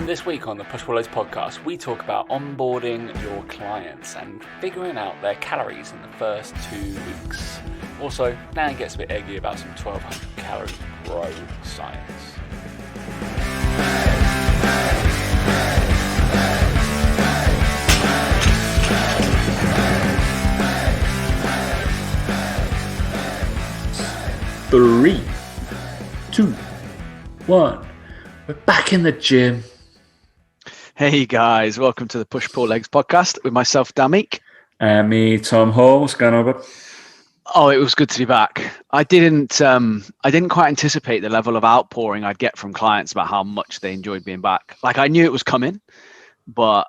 This week on the Push Pull Loads podcast, we talk about onboarding your clients and figuring out their calories in the first 2 weeks. Also, Dan gets a bit eggy about some 1200 calorie bro science. Three, two, one. We're back in the gym. Hey guys, welcome to the Push Pull Legs podcast with myself, Damik. And me, Tom Hall. What's going on, bud? Oh, it was good to be back. I didn't quite anticipate the level of outpouring I'd get from clients about how much they enjoyed being back. Like, I knew it was coming, but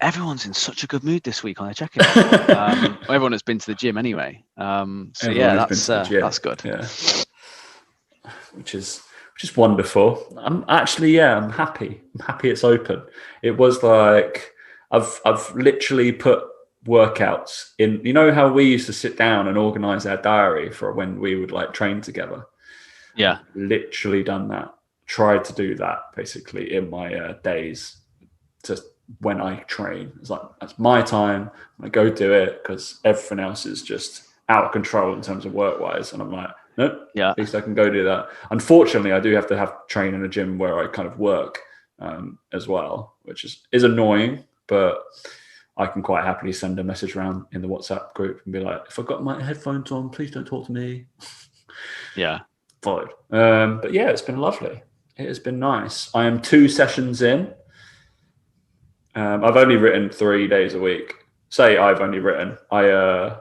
everyone's in such a good mood this week on their check-in. Everyone has been to the gym anyway. So yeah, that's good. Yeah. Which is wonderful. I'm happy. I'm happy it's open. It was like I've literally put workouts in. You know how we used to sit down and organize our diary for when we would like train together? Yeah. Literally done that. Tried to do that basically in my days just when I train. It's like, that's my time. I go do it because everything else is just out of control in terms of work wise. And I'm like, nope, yeah, at least I can go do that. Unfortunately, I do have to train in a gym where I kind of work as well, which is annoying, but I can quite happily send a message around in the WhatsApp group and be like, if I've got my headphones on, please don't talk to me. Yeah. Followed. But yeah, it's been lovely. It has been nice. I am 2 sessions in. I've only written 3 days a week. I've only written. I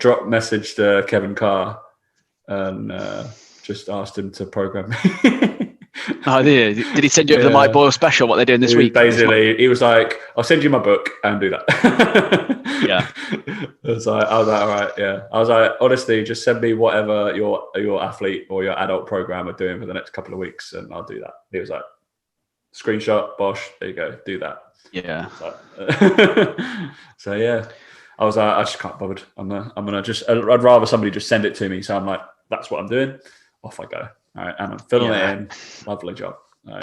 drop messaged Kevin Carr and just asked him to program me. Oh, did he send you over the Mike Boyle special, what they're doing this week? Basically, he was like, I'll send you my book and do that. Yeah. I was like, all right, yeah. I was like, honestly, just send me whatever your athlete or your adult program are doing for the next couple of weeks and I'll do that. He was like, screenshot, bosh, there you go, do that. Yeah. So yeah. I was like, I just can't bothered. I'd rather somebody just send it to me. So I'm like, that's what I'm doing. Off I go. All right, and I'm filling it in. Lovely job. No,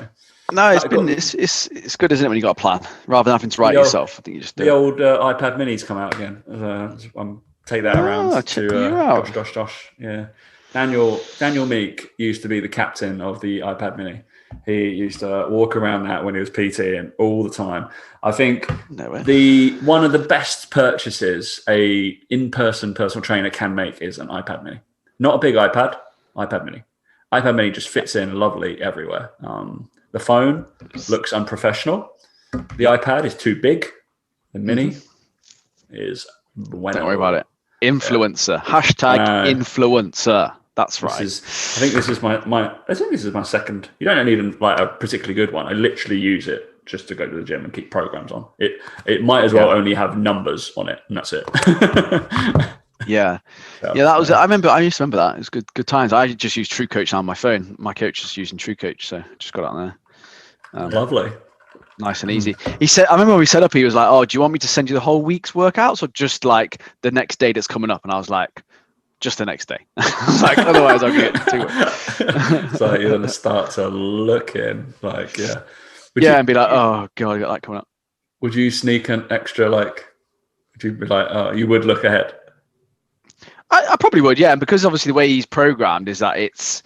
it's good, isn't it, when you got a plan rather than having to write yourself? I think you just do the old iPad Minis come out again. Take that around to Josh. Yeah, Daniel Meek used to be the captain of the iPad Mini. He used to walk around that when he was PTing all the time. I think one of the best purchases a in-person personal trainer can make is an iPad Mini. Not a big iPad Mini. iPad Mini just fits in lovely everywhere. The phone looks unprofessional. The iPad is too big. The Mini is whenever. Don't worry about it. Influencer. Hashtag influencer. That's right. I think this is my second. You don't need like a particularly good one. I literally use it just to go to the gym and keep programs on. It might as well only have numbers on it, and that's it. Yeah. That was. I used to remember that. It was good times. I just use TrueCoach now on my phone. My coach is using TrueCoach, so just got it on there. Lovely. Nice and easy. He said, I remember when we set up, he was like, "Oh, do you want me to send you the whole week's workouts or just like the next day that's coming up?" And I was like, just the next day. I was like, otherwise I'll get too much. So you're going to start to look in, like, yeah. And be like, oh, God, I got that coming up. Would you sneak an extra, like, would you be like, oh, you would look ahead? I probably would, yeah. And because obviously the way he's programmed is that it's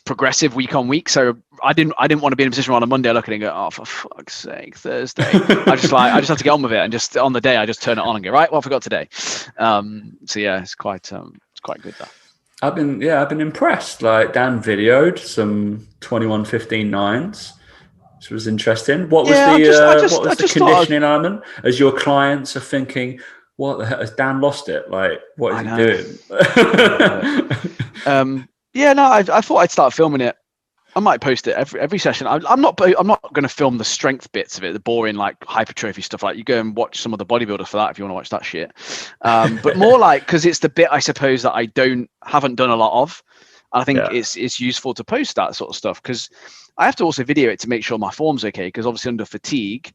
progressive week on week. So I didn't want to be in a position where on a Monday I look at it and go, oh, for fuck's sake, Thursday. I just have to get on with it. And just on the day, I just turn it on and go, right, well, I forgot today. So yeah, it's quite good, that. I've been impressed. Like, Dan videoed some 21:15 9s, which was interesting. What was the conditioning element? As your clients are thinking, what the hell, has Dan lost it? Like, what is he doing? I thought I'd start filming it. I might post it every session. I'm not going to film the strength bits of it, the boring like hypertrophy stuff. Like, you go and watch some of the bodybuilders for that if you want to watch that shit. But more like, because it's the bit I suppose that I haven't done a lot of. And I think it's useful to post that sort of stuff because I have to also video it to make sure my form's okay. Because obviously under fatigue,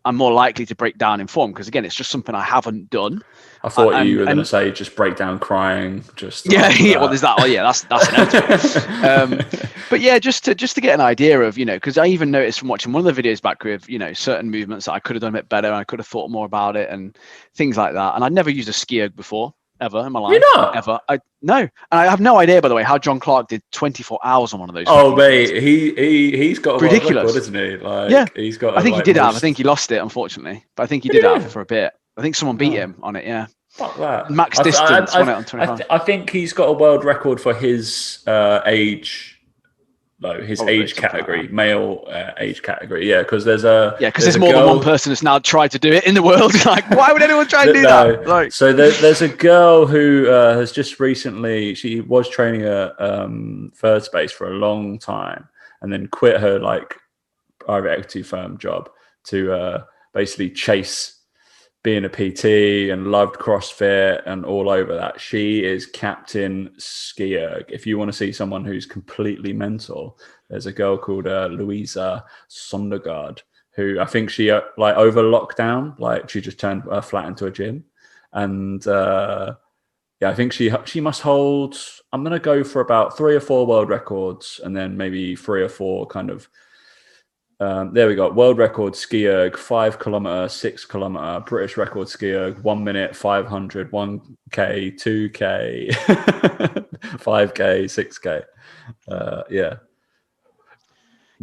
I'm more likely to break down in form because, again, it's just something I haven't done. I thought you were going to say just break down crying. Just well, there's that. Oh, yeah, that's inevitable. But yeah, just to get an idea of, because I even noticed from watching one of the videos back with, certain movements that I could have done a bit better, and I could have thought more about it and things like that. And I'd never used a ski erg before. Ever in my life. You're not? Ever. No. And I have no idea, by the way, how John Clark did 24 hours on one of those. Oh, mate, he's got a ridiculous record, isn't he? He's got. I think he did have. I think he lost it, unfortunately, but I think he did have for a bit. I think someone beat him on it. Yeah. Fuck that. Max distance won it on 25. I think he's got a world record for his age. No, his age category, male age category. Yeah, because there's more than one person that's now tried to do it in the world. Like, why would anyone try and do that? Like, so there's a girl who has just recently. She was training at third space for a long time, and then quit her private equity firm job to basically chase being a PT, and loved CrossFit and all over that. She is Captain Ski Erg. If you want to see someone who's completely mental, there's a girl called Louisa Sondergaard, who I think she over lockdown, she just turned flat into a gym. And I think she must hold, I'm going to go for about 3 or 4 world records, and then maybe 3 or 4 kind of, there we go. World record ski erg, 5 kilometer, 6 kilometer, British record ski erg, 1 minute, 500, 1K, 2K, 5K, 6K. Yeah.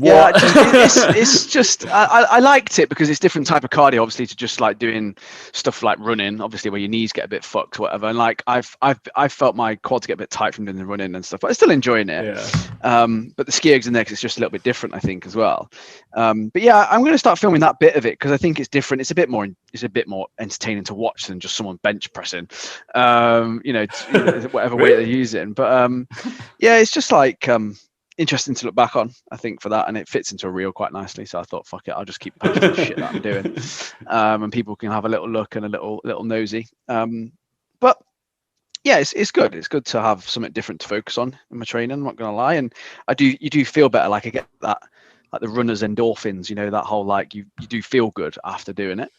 Yeah, it's just I liked it because it's different type of cardio, obviously, to just doing stuff like running, obviously, where your knees get a bit fucked, whatever. And I've felt my quads get a bit tight from doing the running and stuff, but I'm still enjoying it. Yeah. But the ski ergs in there, because it's just a little bit different, I think, as well. But yeah, I'm going to start filming that bit of it because I think it's different. It's a bit more entertaining to watch than just someone bench pressing, whatever weight they're using. But yeah, it's just interesting to look back on, I think, for that, and it fits into a reel quite nicely. So I thought, fuck it, I'll just keep posting the shit that I'm doing, and people can have a little look and a little nosy. But yeah, it's good. It's good to have something different to focus on in my training. I'm not gonna lie, and you do feel better. I get that, the runner's endorphins. That whole you do feel good after doing it,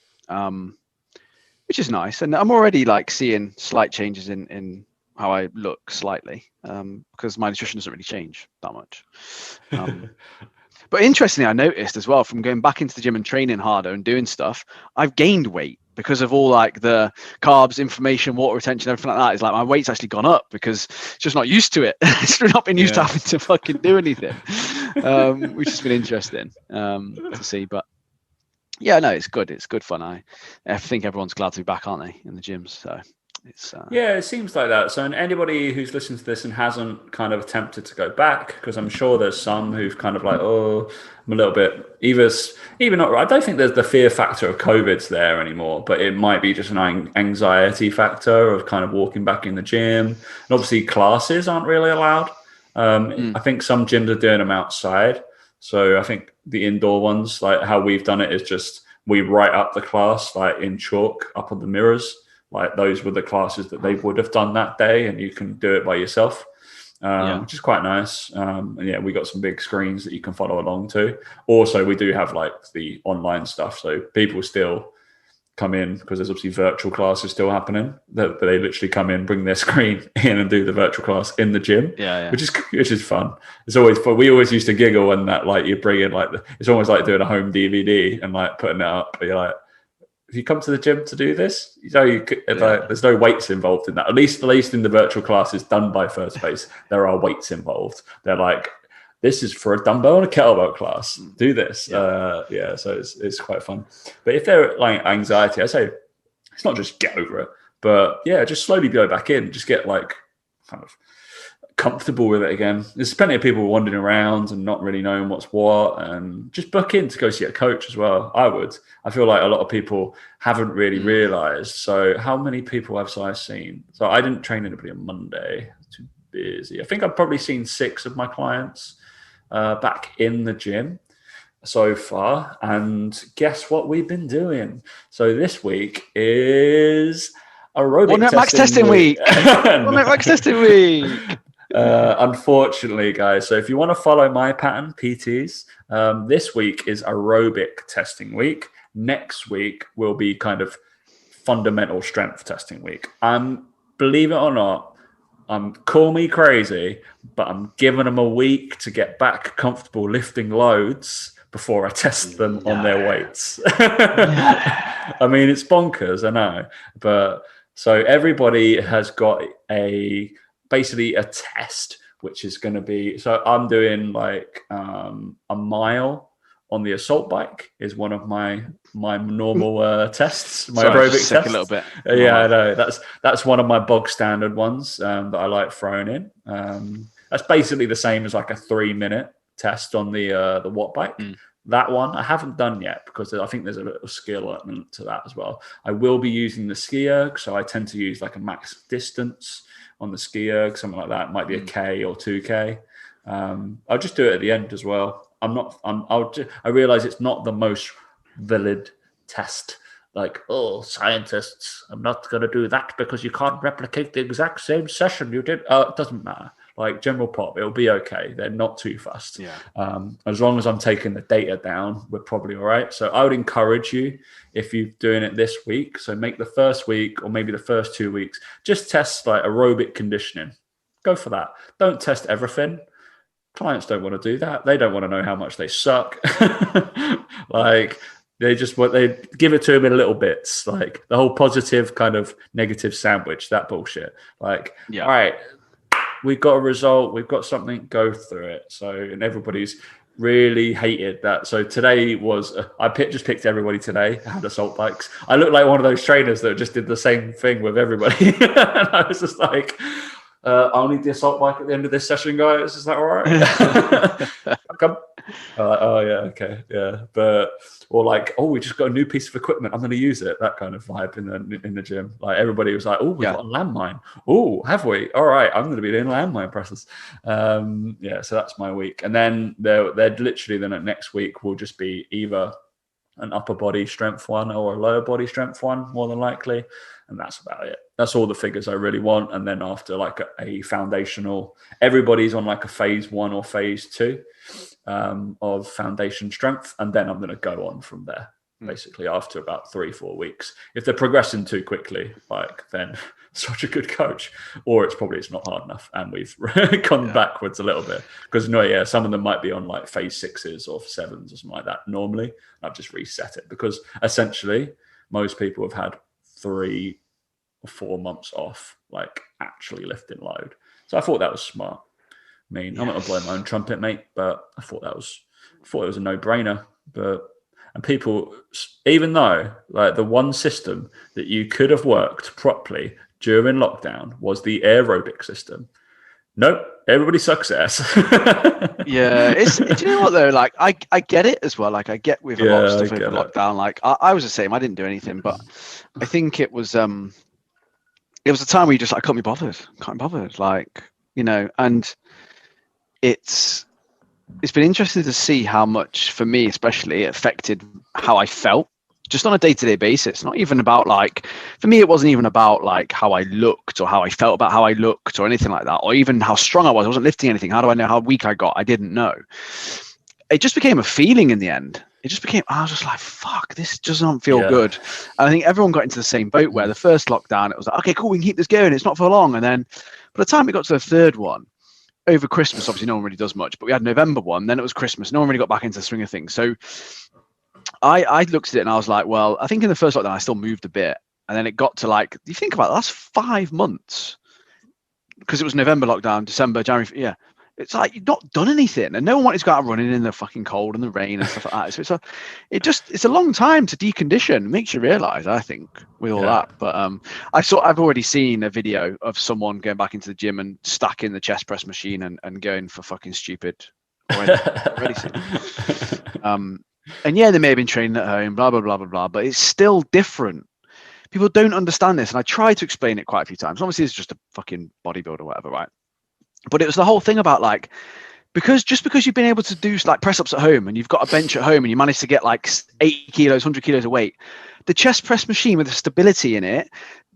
which is nice. And I'm already seeing slight changes in how I look slightly, because my nutrition doesn't really change that much. But interestingly, I noticed as well, from going back into the gym and training harder and doing stuff, I've gained weight because of all the carbs, inflammation, water retention, everything like that. It's my weight's actually gone up because it's just not used to it. It's not been used to having to fucking do anything, which has been interesting to see. But yeah, no, it's good. It's good fun. I think everyone's glad to be back, aren't they, in the gyms? So. Yeah, it seems like that. So, and anybody who's listened to this and hasn't kind of attempted to go back, because I'm sure there's some who've kind of I'm a little bit even not. I don't think there's the fear factor of COVID's there anymore, but it might be just an anxiety factor of kind of walking back in the gym. And obviously, classes aren't really allowed. I think some gyms are doing them outside. So I think the indoor ones, how we've done it, is just we write up the class in chalk up on the mirrors. Those were the classes that they would have done that day, and you can do it by yourself, which is quite nice. And yeah, we got some big screens that you can follow along to. Also, we do have the online stuff, so people still come in because there's obviously virtual classes still happening. That they literally come in, bring their screen in, and do the virtual class in the gym. Yeah. which is fun. It's always fun. We always used to giggle when that you bring in it's almost like doing a home DVD and putting it up. But you're if you come to the gym to do this, there's no weights involved in that. At least in the virtual classes done by First Space, there are weights involved. They're this is for a dumbbell and a kettlebell class. Do this. So it's quite fun. But if they're anxiety, I say it's not just get over it, but yeah, just slowly go back in. Just get kind of comfortable with it again. There's plenty of people wandering around and not really knowing what's what, and just book in to go see a coach as well. I feel like a lot of people haven't really realized. So how many people have I seen? So I didn't train anybody on Monday. Too busy. I think I've probably seen 6 of my clients back in the gym so far. And guess what we've been doing? So this week is aerobic Max testing week. Max testing week. Unfortunately, guys. So if you want to follow my pattern, PTs, this week is aerobic testing week. Next week will be kind of fundamental strength testing week. Believe it or not, call me crazy, but I'm giving them a week to get back comfortable lifting loads before I test them on their weights. I mean, it's bonkers, I know. But so everybody has got basically a test, which is going to be, so I'm doing like a mile on the assault bike is one of my normal tests, my aerobic test. A little bit. Yeah, I know. That's one of my bog standard ones that I like throwing in. That's basically the same as like a 3-minute test on the watt bike. That one I haven't done yet because I think there's a little skill element to that as well. I will be using the ski erg, so I tend to use like a max distance on the ski erg, something like that. It might be a K or 2K. I'll just do it at the end as well. I realize it's not the most valid test. Like, oh, scientists, I'm not going to do that because you can't replicate the exact same session you did. It doesn't matter. Like general pop, it'll be okay. They're not too fast. Yeah. As long as I'm taking the data down, we're probably all right. So I would encourage you, if you're doing it this week, so make the first week or maybe the first 2 weeks, just test like aerobic conditioning. Go for that. Don't test everything. Clients don't want to do that. They don't want to know how much they suck. Like they give it to them in little bits, like the whole positive kind of negative sandwich, that bullshit. Like, all right, we've got a result, we've got something, go through it. So, and everybody's really hated that. So today was, I just picked everybody today, I had assault bikes. I look like one of those trainers that just did the same thing with everybody. And I was just like, I'll need the assault bike at the end of this session, guys. Is that all right? Come. Oh yeah, okay, yeah. But or like, oh, we just got a new piece of equipment. I'm going to use it. That kind of vibe in the gym. Like everybody was like, oh, we've got a landmine. Oh, have we? All right, I'm going to be doing landmine presses. Yeah, so that's my week. And then they're literally then next week will just be either an upper body strength one or a lower body strength one, more than likely. And that's about it. That's all the figures I really want. And then after like a foundational, everybody's on like a phase 1 or phase 2 of foundation strength. And then I'm going to go on from there, basically after about 3-4 weeks. If they're progressing too quickly, like then such a good coach, or it's not hard enough. And we've gone backwards a little bit because some of them might be on like phase 6s or 7s or something like that. Normally I've just reset it because essentially most people have had 3 or 4 months off, like actually lifting load. So I thought that was smart. I mean, I'm not gonna blow my own trumpet, mate, but I thought it was a no-brainer. And people, even though like the one system that you could have worked properly during lockdown was the aerobic system. Nope, everybody sucks ass. Yeah, do you know what though? Like, I get it as well. Like, I get with a lot of stuff over lockdown. Like, I was the same. I didn't do anything, but I think it was a time where you just like, I can't be bothered. Like, you know, and it's been interesting to see how much, for me especially, it affected how I felt just on a day-to-day basis. Not even about like, for me, it wasn't even about like how I looked or how I felt about how I looked or anything like that, or even how strong I was. I wasn't lifting anything. How do I know how weak I got? I didn't know. It just became a feeling in the end. It just became, I was just like, fuck, this doesn't feel good. And I think everyone got into the same boat where the first lockdown, it was like, okay, cool, we can keep this going. It's not for long. And then by the time it got to the third one, over Christmas, obviously no one really does much, but we had November one, then it was Christmas. No one really got back into the swing of things. So I looked at it and I was like, well, I think in the first lockdown, I still moved a bit. And then it got to like, you think about it, that's 5 months. Because it was November lockdown, December, January, it's like you've not done anything, and no one wanted to go out running in the fucking cold and the rain and stuff like that. So it's a long time to decondition. It makes you realize, I think, with all that. But I've already seen a video of someone going back into the gym and stacking the chest press machine and going for fucking stupid. Already seen it. And they may have been training at home, blah blah blah blah blah, but it's still different. People don't understand this, and I try to explain it quite a few times. Obviously, it's just a fucking bodybuilder or whatever, right? But it was the whole thing about like, because you've been able to do like press ups at home and you've got a bench at home and you manage to get like 80 kilos, 100 kilos of weight, the chest press machine with the stability in it,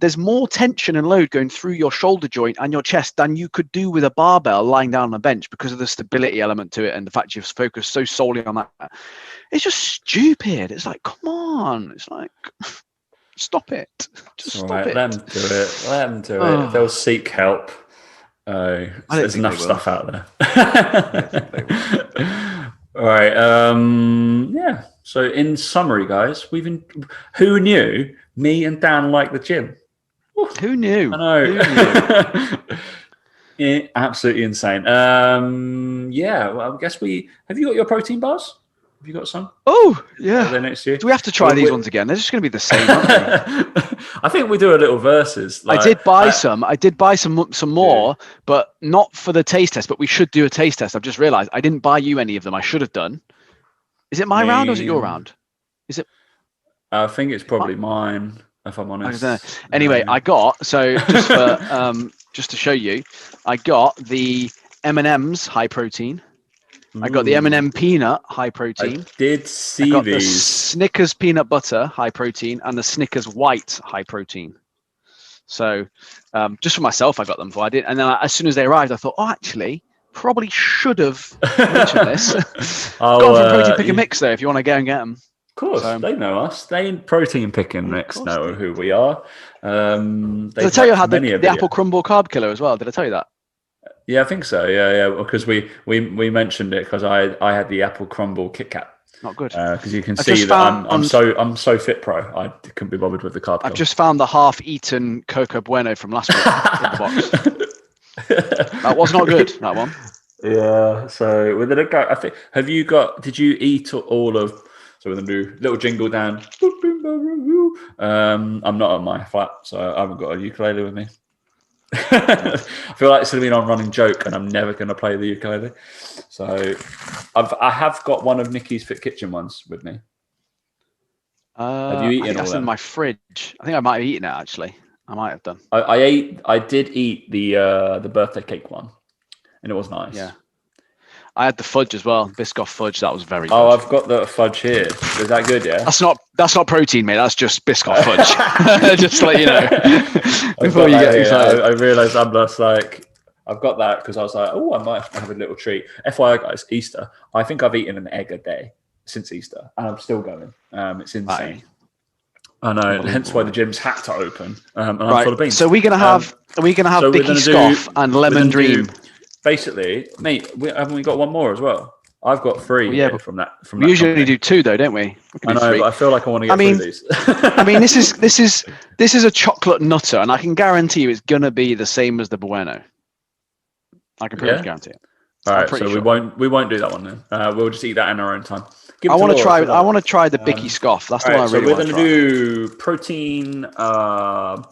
there's more tension and load going through your shoulder joint and your chest than you could do with a barbell lying down on a bench because of the stability element to it and the fact you've focused so solely on that. It's just stupid. It's like, come on. It's like, stop it. Just stop it. Let them do it. Let them do it. They'll seek help. There's enough stuff out there. All right. Yeah. So in summary, guys, who knew me and Dan like the gym? Who knew? I know. Who knew? Yeah, absolutely insane. Yeah. Well, I guess have you got your protein bars? Have you got some? Oh, yeah. Next year? Do we have to try these ones again? They're just going to be the same, aren't they? I think we do a little versus. I did buy some more, but not for the taste test. But we should do a taste test. I've just realised I didn't buy you any of them. I should have done. Is it my round or is it your round? Is it? I think it's probably mine, if I'm honest. Anyway, I got just to show you, I got the M&M's high protein. I got the M&M peanut high protein. I did see got these. The Snickers peanut butter high protein and the Snickers white high protein. So just for myself, I got them. I did, and then as soon as they arrived, I thought, actually, probably should have mentioned this. Got them from Protein Pick and Mix though, if you want to go and get them. Of course, they know us. They in Protein Pick and Mix know who we are. Did I tell you I had the apple crumble carb killer as well? Did I tell you that? Yeah, I think so. Yeah, because we mentioned it because I had the apple crumble Kit Kat. Not good. Because you can see that I'm so fit pro. I couldn't be bothered with the carb. I've just found the half-eaten Coco Bueno from last week in the box. That was not good. That one. Yeah. So we're gonna go. I think. Did you eat all of? So we're gonna do little jingle down. I'm not on my flat, so I haven't got a ukulele with me. I feel like it's going to be an on-running joke, and I'm never going to play the ukulele. So I have got one of Nikki's Fit Kitchen ones with me. Have you eaten all that's in my fridge. I think I might have eaten it actually. I might have done. I did eat the birthday cake one, and it was nice. Yeah. I had the fudge as well, Biscoff fudge. That was very good. Oh, I've got the fudge here. Is that good? Yeah. That's not protein, mate. That's just Biscoff fudge. Just to let you know. Before you get excited. I realised I'm just like I've got that because I was like, I might have a little treat. FYI, guys, Easter. I think I've eaten an egg a day since Easter, and I'm still going. It's insane. I know. Hence why the gyms had to open. And I'm full of beans. So we're gonna have Bicky Scoff and Lemon Dream. Basically, mate, haven't we got one more as well? I've got 3 from that. We usually do 2 though, don't we? I know, but I feel like I want to get through these. I mean, this is a chocolate nutter, and I can guarantee you it's gonna be the same as the Bueno. I can pretty much guarantee it. All right, so we won't do that one then. We'll just eat that in our own time. I want to try the Bicky Scoff. That's the one I really want to try. So we're going to do protein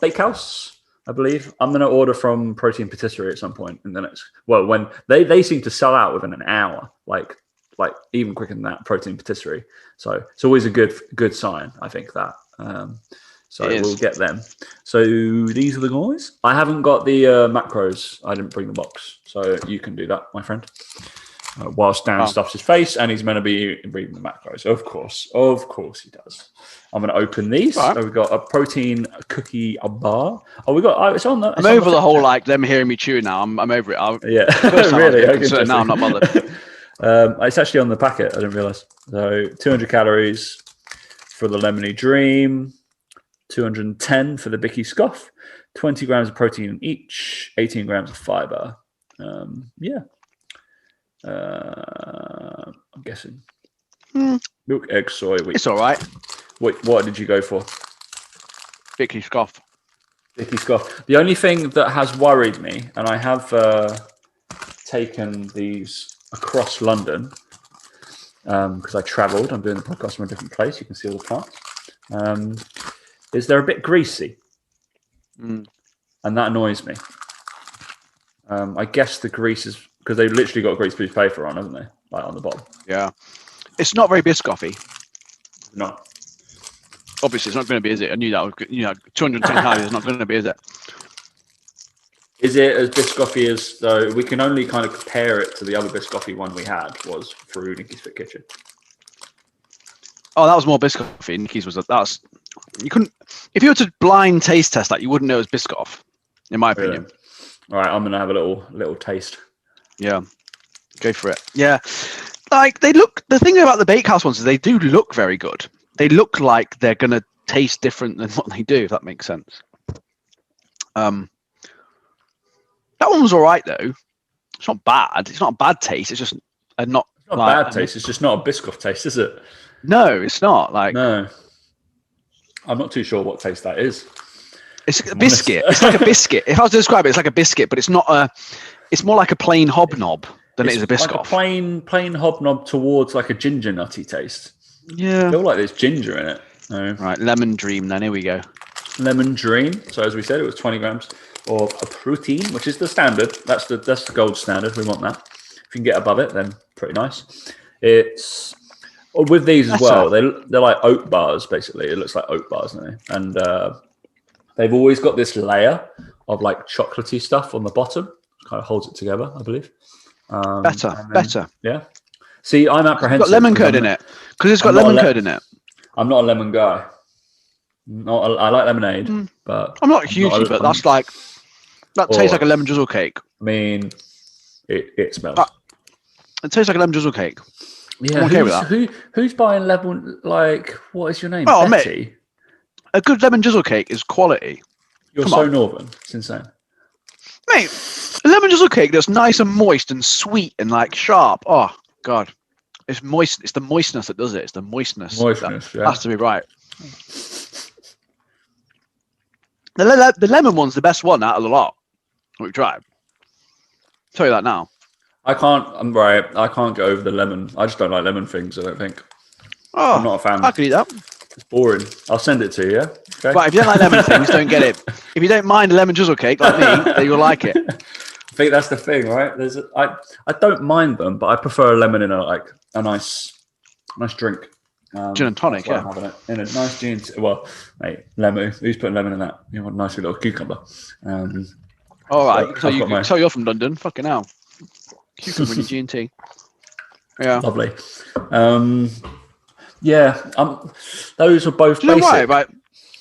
bakehouse. I believe I'm going to order from Protein Patisserie at some point in the next. Well, when they seem to sell out within an hour, like even quicker than that. Protein Patisserie, so it's always a good sign. I think that. So we'll get them. So these are the guys. I haven't got the macros. I didn't bring the box, so you can do that, my friend. Whilst Dan stuffs his face, and he's meant to be reading the macros. Of course he does. I'm going to open these. Right. So we've got a protein cookie bar. Oh, we got. It's on the. I'm over the whole them hearing me chew now. I'm over it. Really? Okay, now I'm not bothered. It's actually on the packet. I didn't realize. So 200 calories for the Lemony Dream, 210 for the Bicky Scoff, 20 grams of protein each, 18 grams of fiber. I'm guessing milk, egg, soy, wheat. It's all right. What did you go for? Bicky Scoff. The only thing that has worried me, and I have taken these across London because I travelled. I'm doing the podcast from a different place. You can see all the plants. Is they're a bit greasy, and that annoys me. I guess the grease is because they've literally got greaseproof paper on, haven't they? Like on the bottom. Yeah, it's not very Biscoffy. No. Obviously, it's not going to be, is it? I knew that. 210 calories is not going to be, is it? Is it as Biscoffy as though we can only kind of compare it to the other Biscoffy one we had was through Nikki's Fit Kitchen? Oh, that was more Biscoff. Nicky's was that's you couldn't if you were to blind taste test that, you wouldn't know it was Biscoff, in my opinion. All right, I'm gonna have a little taste. Yeah, go for it. Yeah, like they look. The thing about the bakehouse ones is they do look very good. They look like they're gonna taste different than what they do. If that makes sense. That one was all right though. It's not bad. It's not a bad taste. It's just not a bad taste. It's just not a Biscoff taste, is it? No, it's not. Like no, I'm not too sure what taste that is. It's a biscuit. It's like a biscuit. If I was to describe it, it's like a biscuit, but it's not a. It's more like a plain hobnob than it is a Biscoff. Like a plain hobnob towards like a ginger nutty taste. Yeah, I feel like there's ginger in it. No. Right, lemon dream. Then here we go. Lemon dream. So as we said, it was 20 grams of a protein, which is the standard. That's the gold standard. We want that. If you can get above it, then pretty nice. It's with these as well. They're like oat bars basically. It looks like oat bars, don't they? And they've always got this layer of like chocolatey stuff on the bottom. It kind of holds it together, I believe. Better. Yeah. See, I'm apprehensive. It's got lemon curd in it. Because it's got lemon curd in it. I'm not a lemon guy. I like lemonade, but I'm not hugely, but that's like that tastes like a lemon drizzle cake. I mean, it smells. It tastes like a lemon drizzle cake. Yeah. I'm okay with that. Who's buying lemon? Like, what is your name? Oh, Betty? mate, a good lemon drizzle cake is quality. You're so northern. It's insane. Mate, a lemon drizzle cake that's nice and moist and sweet and like sharp. Oh God, it's moist. It's the moistness that does it. It's the moistness. Yeah. Has to be right. The lemon one's the best one out of the lot we've tried. Tell you that now. I can't go over the lemon. I just don't like lemon things. I don't think. Oh, I'm not a fan. I could eat that. It's boring. I'll send it to you. Yeah. Okay. Right. If you don't like lemon things, don't get it. If you don't mind a lemon drizzle cake like me, then you'll like it. I think that's the thing, right? I don't mind them, but I prefer a lemon in a nice drink. Gin and tonic, yeah. Having it in a nice gin. Well, mate, lemon. Who's putting lemon in that? You want a nice little cucumber. All right. So you're from London. Fucking hell. Cucumber in your G&T. Yeah. Lovely. Yeah. Those are both. Do you know why? Right.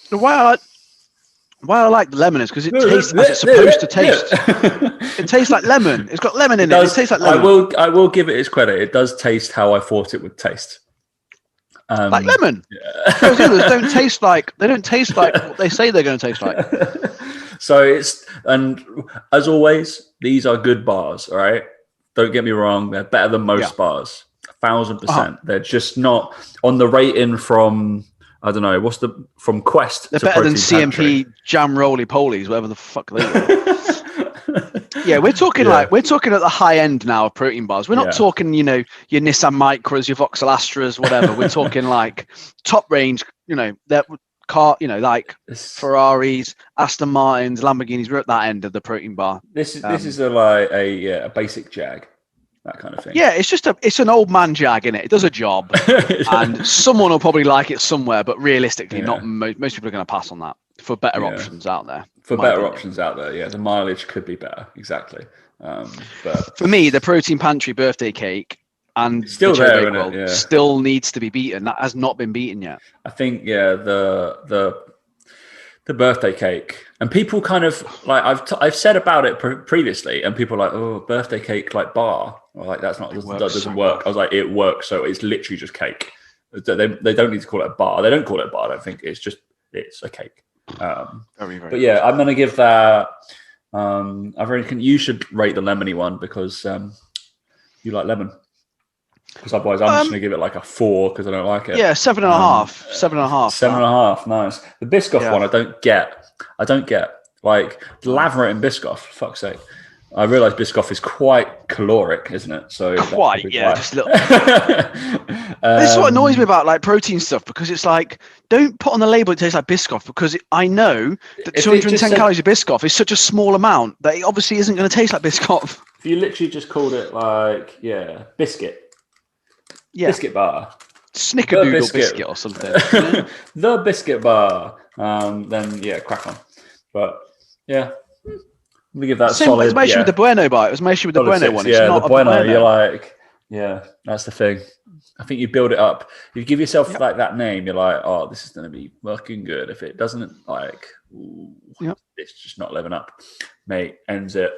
Why I like the lemon is because it tastes as it's supposed to taste. It tastes like lemon. It's got lemon in it. It tastes like lemon. I will give it its credit. It does taste how I thought it would taste. Like lemon. Yeah. Those others don't taste like what they say they're going to taste like. So and as always, these are good bars. All right, don't get me wrong; they're better than most bars, 1,000%. They're just not on the rating from I don't know from Quest. They're better than CMP jam roly polies, whatever the fuck they are. Yeah, we're talking at the high end now of protein bars. We're not talking, your Nissan Micras, your Vauxhall Astras, whatever. We're talking like top range, that car, like Ferraris, Aston Martins, Lamborghinis. We're at that end of the protein bar. This is a basic Jag, that kind of thing. Yeah, it's an old man Jag in it. It does a job, and someone will probably like it somewhere, but realistically, not most people are going to pass on that for better options out there. Yeah, the mileage could be better, exactly. But for me, the Protein Pantry birthday cake and still there, isn't it? Still needs to be beaten. That has not been beaten yet. I think, the birthday cake, and people kind of like I've said about it previously, and people are like, oh, birthday cake like bar, or like that doesn't work. I was like, it works. So it's literally just cake. They don't need to call it a bar. They don't call it a bar. I don't think it's a cake. Very, very but yeah, I'm going to give that. I reckon you should rate the lemony one because you like lemon. Because otherwise, I'm just going to give it like a 4 because I don't like it. Yeah, 7.5. 7.5. 7.5. Nice. The Biscoff one, I don't get. Like lather it in Biscoff. For fuck's sake. I realise Biscoff is quite caloric, isn't it? So just a little. This is what annoys me about like protein stuff because it's like don't put on the label it tastes like Biscoff because I know that 210 calories of Biscoff is such a small amount that it obviously isn't going to taste like Biscoff. If you literally just called it like biscuit, biscuit bar, snickerdoodle biscuit or something, the biscuit bar, then crack on. But yeah. Let me give that solid. It's my issue with the Bueno bar. It was my issue with the Bueno one. It's not the Bueno. You're like, that's the thing. I think you build it up. If you give yourself like that name, you're like, oh, this is going to be working good. If it doesn't, like, it's just not living up. Mate ends it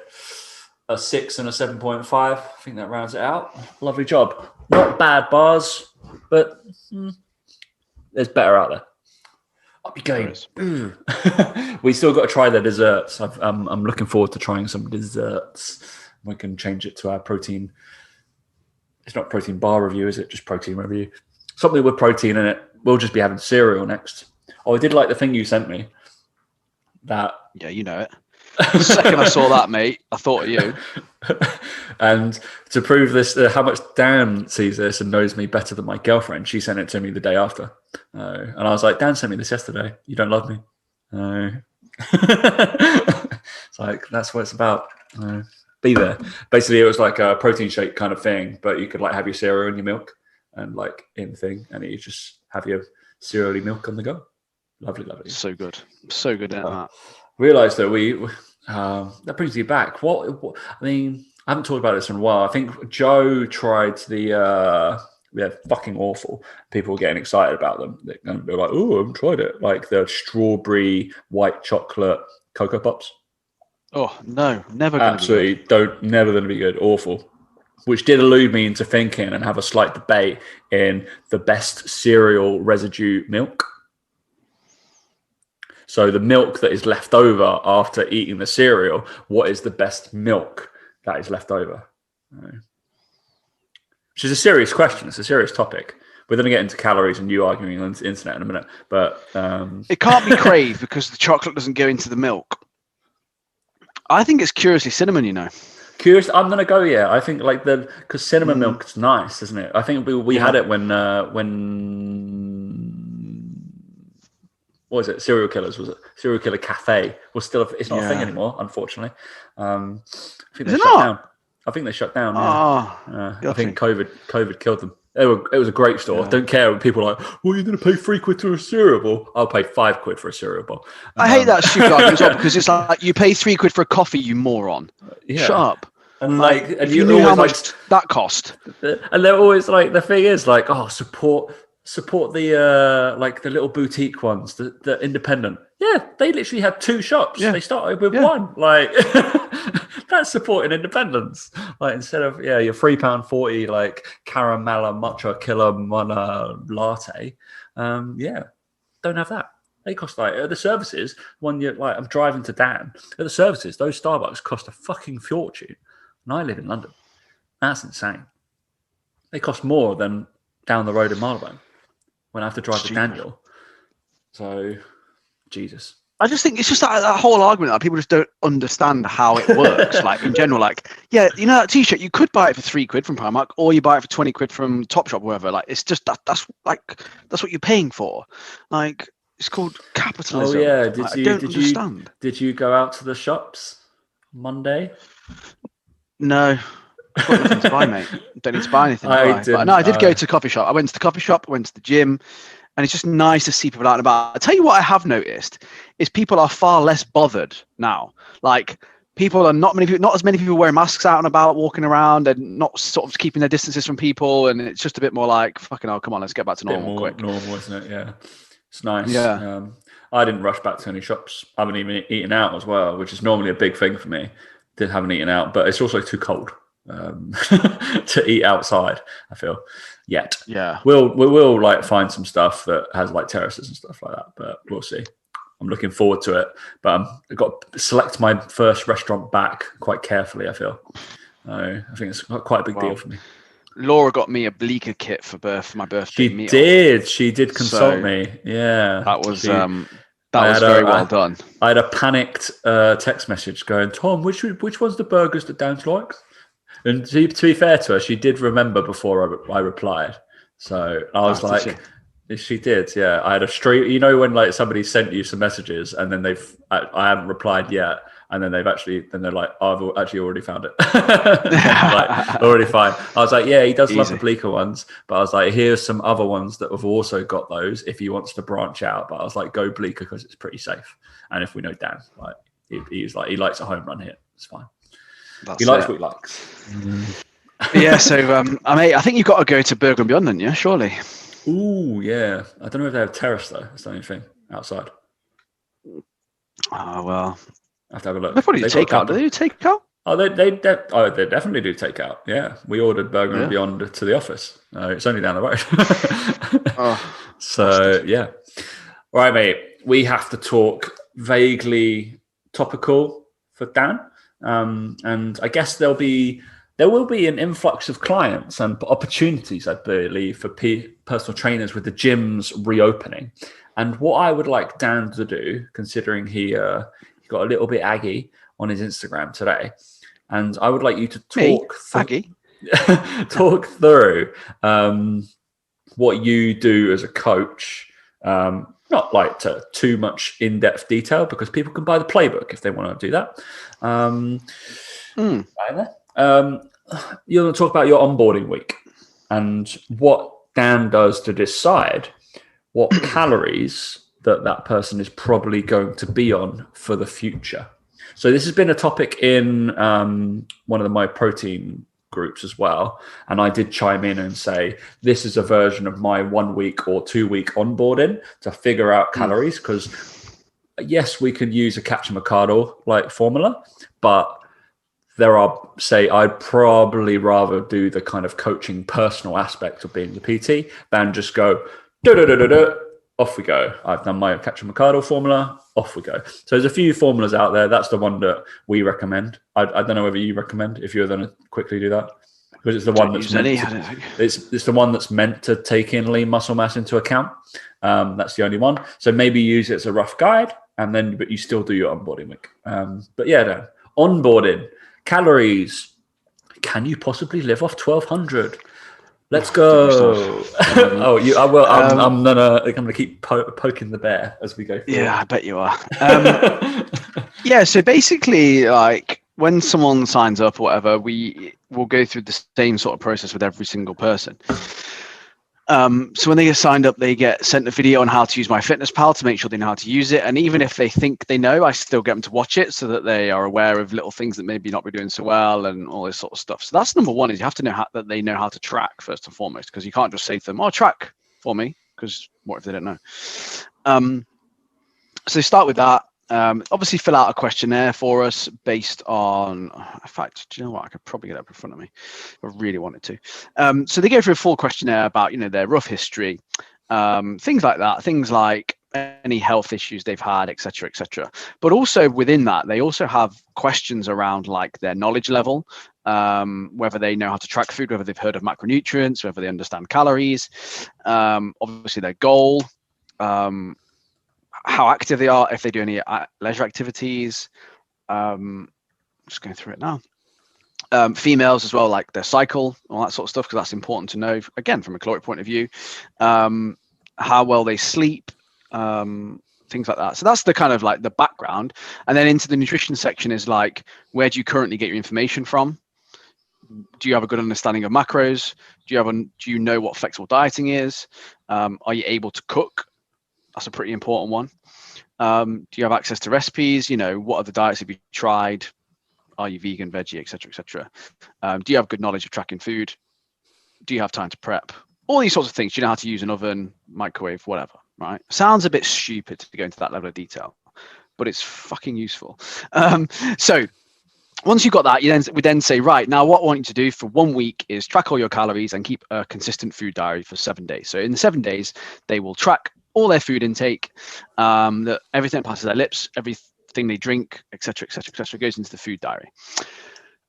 a 6 and a 7.5. I think that rounds it out. Lovely job. Not bad bars, but there's better out there. Up your game. We still got to try the desserts. I'm looking forward to trying some desserts. We can change it to our protein. It's not protein bar review, is it? Just protein review. Something with protein in it. We'll just be having cereal next. Oh, I did like the thing you sent me. That. Yeah, you know it. The second I saw that, mate, I thought of you. And to prove this, how much Dan sees this and knows me better than my girlfriend, she sent it to me the day after. And I was like, Dan sent me this yesterday. You don't love me. It's like, that's what it's about. Be there. Basically, it was like a protein shake kind of thing, but you could like have your cereal and your milk and like in the thing, and you just have your cereal milk on the go. Lovely. So good. So good at that. Realised that that brings you back. What I mean, I haven't talked about this in a while. I think Joe tried they're fucking awful. People were getting excited about them. They're like, oh, I haven't tried it. Like the strawberry white chocolate Cocoa Pops. Oh no, never gonna absolutely be good. Never going to be good. Awful. Which did elude me into thinking and have a slight debate in the best cereal residue milk. So the milk that is left over after eating the cereal, what is the best milk that is left over? Which is a serious question. It's a serious topic. We're going to get into calories and you arguing on the internet in a minute, but it can't be Crave because the chocolate doesn't go into the milk. I think it's curiously cinnamon, you know. Curious, I'm gonna go. Yeah, I think like because cinnamon milk is nice, isn't it? I think we had it when what was it? Serial Killers, was it? Serial Killer Cafe was still. It's not a thing anymore, unfortunately. I think they shut down. I think they shut down. I think COVID killed them. It was a great store. Don't care when people are like, well, you're going to pay £3 for a cereal bowl. I'll pay £5 for a cereal bowl. I hate that stupid argument as well because it's like you pay £3 for a coffee, you moron. Yeah. Shut up. And and you knew how much that cost. And they're always like, the thing is like, oh, support the like the little boutique ones, the independent. Yeah, they literally had 2 shops. Yeah. They started with 1. Like that's supporting independence. Like instead of your £3.40 like caramella matcha killer mana latte. Don't have that. They cost like at the services when you're like I'm driving to Dan at the services. Those Starbucks cost a fucking fortune, and I live in London. That's insane. They cost more than down the road in Marylebone when I have to drive to Daniel. So, Jesus. I just think it's just that whole argument that people just don't understand how it works. Like in general, like, yeah, you know, that T-shirt, you could buy it for £3 from Primark or you buy it for £20 from Topshop or whatever. Like, it's just that's what you're paying for. Like, it's called capitalism. Oh, yeah. I don't understand. Did you go out to the shops Monday? No. I've got nothing to buy, mate. Don't need to buy anything. I did go to the coffee shop. I went to the coffee shop, I went to the gym, and it's just nice to see people out and about. I'll tell you what I have noticed is people are far less bothered now. Like not as many people wearing masks out and about, walking around and not sort of keeping their distances from people. And it's just a bit more like, fucking hell, come on, let's get back to normal quick. Normal, isn't it? Yeah. It's nice. Yeah. I didn't rush back to any shops. I haven't even eaten out as well, which is normally a big thing for me. Haven't eaten out, but it's also too cold to eat outside, I feel, yet. Yeah. We will like find some stuff that has like terraces and stuff like that, but we'll see. I'm looking forward to it, but I've got to select my first restaurant back quite carefully, I feel. I think it's quite a big deal for me. Laura got me a Bleecker kit for my birthday meal. She did consult me. Yeah. That was very well done. I had a panicked text message going, Tom, which one's the burgers that Dan likes? And to be fair to her, she did remember before I replied. So I was like, she did, yeah. I had a stream. You know when like somebody sent you some messages and then I haven't replied yet, and then they're like, oh, I've actually already found it. Like, already fine. I was like, yeah, he does love the Bleecker ones, but I was like, here's some other ones that have also got those if he wants to branch out. But I was like, go Bleecker because it's pretty safe. And if we know Dan, like he likes a home run hit. It's fine. He likes what he likes. Yeah, so I think you've got to go to Burger and Beyond, haven't you? Surely. Ooh, yeah. I don't know if they have terrace though. That's the only thing outside. Oh well. I have to have a look. They probably do takeout. Do they do takeout? Oh, they definitely do takeout. Yeah, we ordered Burger and Beyond to the office. It's only down the road. So yeah. All right, mate. We have to talk vaguely topical for Dan, and I guess there will be an influx of clients and opportunities, I believe, for personal trainers with the gyms reopening. And what I would like Dan to do, considering he got a little bit aggy on his Instagram today, and I would like you to talk talk through what you do as a coach. Not like to too much in-depth detail because people can buy the playbook if they want to do that. You're going to talk about your onboarding week and what Dan does to decide what calories that person is probably going to be on for the future. So this has been a topic in one of my protein groups as well. And I did chime in and say, this is a version of my 1 week or 2 week onboarding to figure out calories. Because yes, we could use a Captain-Mercado like formula, but I'd probably rather do the kind of coaching personal aspect of being the PT than just go, off we go. I've done my Captain-Mercado formula, off we go. So there's a few formulas out there. That's the one that we recommend. I don't know whether you recommend, if you're going to quickly do that, because it's the one that's it's the one that's meant to take in lean muscle mass into account. That's the only one. So maybe use it as a rough guide, but you still do your onboarding week. But yeah, Dan, onboarding, calories. Can you possibly live off 1,200? Let's go. I will. I'm gonna keep poking the bear as we go forward. Yeah, I bet you are. Yeah. So basically, like when someone signs up or whatever, we will go through the same sort of process with every single person. So when they get signed up, they get sent a video on how to use MyFitnessPal to make sure they know how to use it. And even if they think they know, I still get them to watch it so that they are aware of little things that maybe not be doing so well and all this sort of stuff. So that's number one, is you have to know that they know how to track first and foremost, because you can't just say to them, track for me, because what if they don't know? So start with that. Obviously fill out a questionnaire for us based on, in fact, do you know what? I could probably get it up in front of me if I really wanted to. So they go through a full questionnaire about, their rough history, things like that, things like any health issues they've had, et cetera. But also within that, they also have questions around like their knowledge level, whether they know how to track food, whether they've heard of macronutrients, whether they understand calories, obviously their goal, how active they are, if they do any leisure activities. Just going through it now. Females as well, like their cycle, all that sort of stuff, because that's important to know, again, from a caloric point of view. How well they sleep, things like that. So that's the kind of like the background. And then into the nutrition section is like, where do you currently get your information from? Do you have a good understanding of macros? Do you know what flexible dieting is? Are you able to cook? That's a pretty important one. Do you have access to recipes? What other diets have you tried? Are you vegan, veggie, et cetera? Do you have good knowledge of tracking food? Do you have time to prep? All these sorts of things. Do you know how to use an oven, microwave, whatever, right? Sounds a bit stupid to go into that level of detail, but it's fucking useful. So once you've got that, we then say, right, now what I want you to do for 1 week is track all your calories and keep a consistent food diary for 7 days. So in the 7 days, they will track all their food intake, everything that passes their lips, everything they drink, et cetera, goes into the food diary.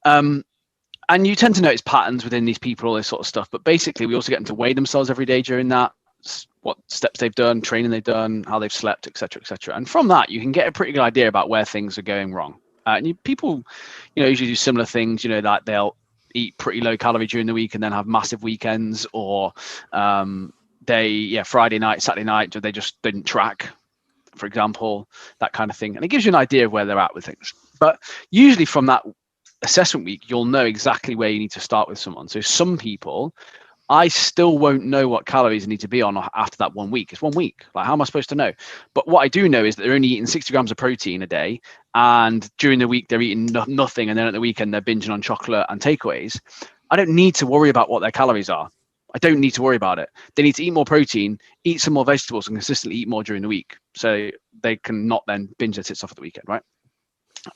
And you tend to notice patterns within these people, all this sort of stuff. But basically, we also get them to weigh themselves every day during that, what steps they've done, training they've done, how they've slept, et cetera. And from that, you can get a pretty good idea about where things are going wrong. And people, usually do similar things, that they'll eat pretty low calorie during the week and then have massive weekends, or Friday night, Saturday night, they just didn't track, for example, that kind of thing. And it gives you an idea of where they're at with things. But usually from that assessment week, you'll know exactly where you need to start with someone. So some people, I still won't know what calories I need to be on after that 1 week. It's 1 week. Like, how am I supposed to know? But what I do know is that they're only eating 60 grams of protein a day. And during the week, they're eating nothing. And then at the weekend, they're binging on chocolate and takeaways. I don't need to worry about what their calories are. I don't need to worry about it. They need to eat more protein, eat some more vegetables, and consistently eat more during the week, so they can not then binge their tits off at the weekend, right?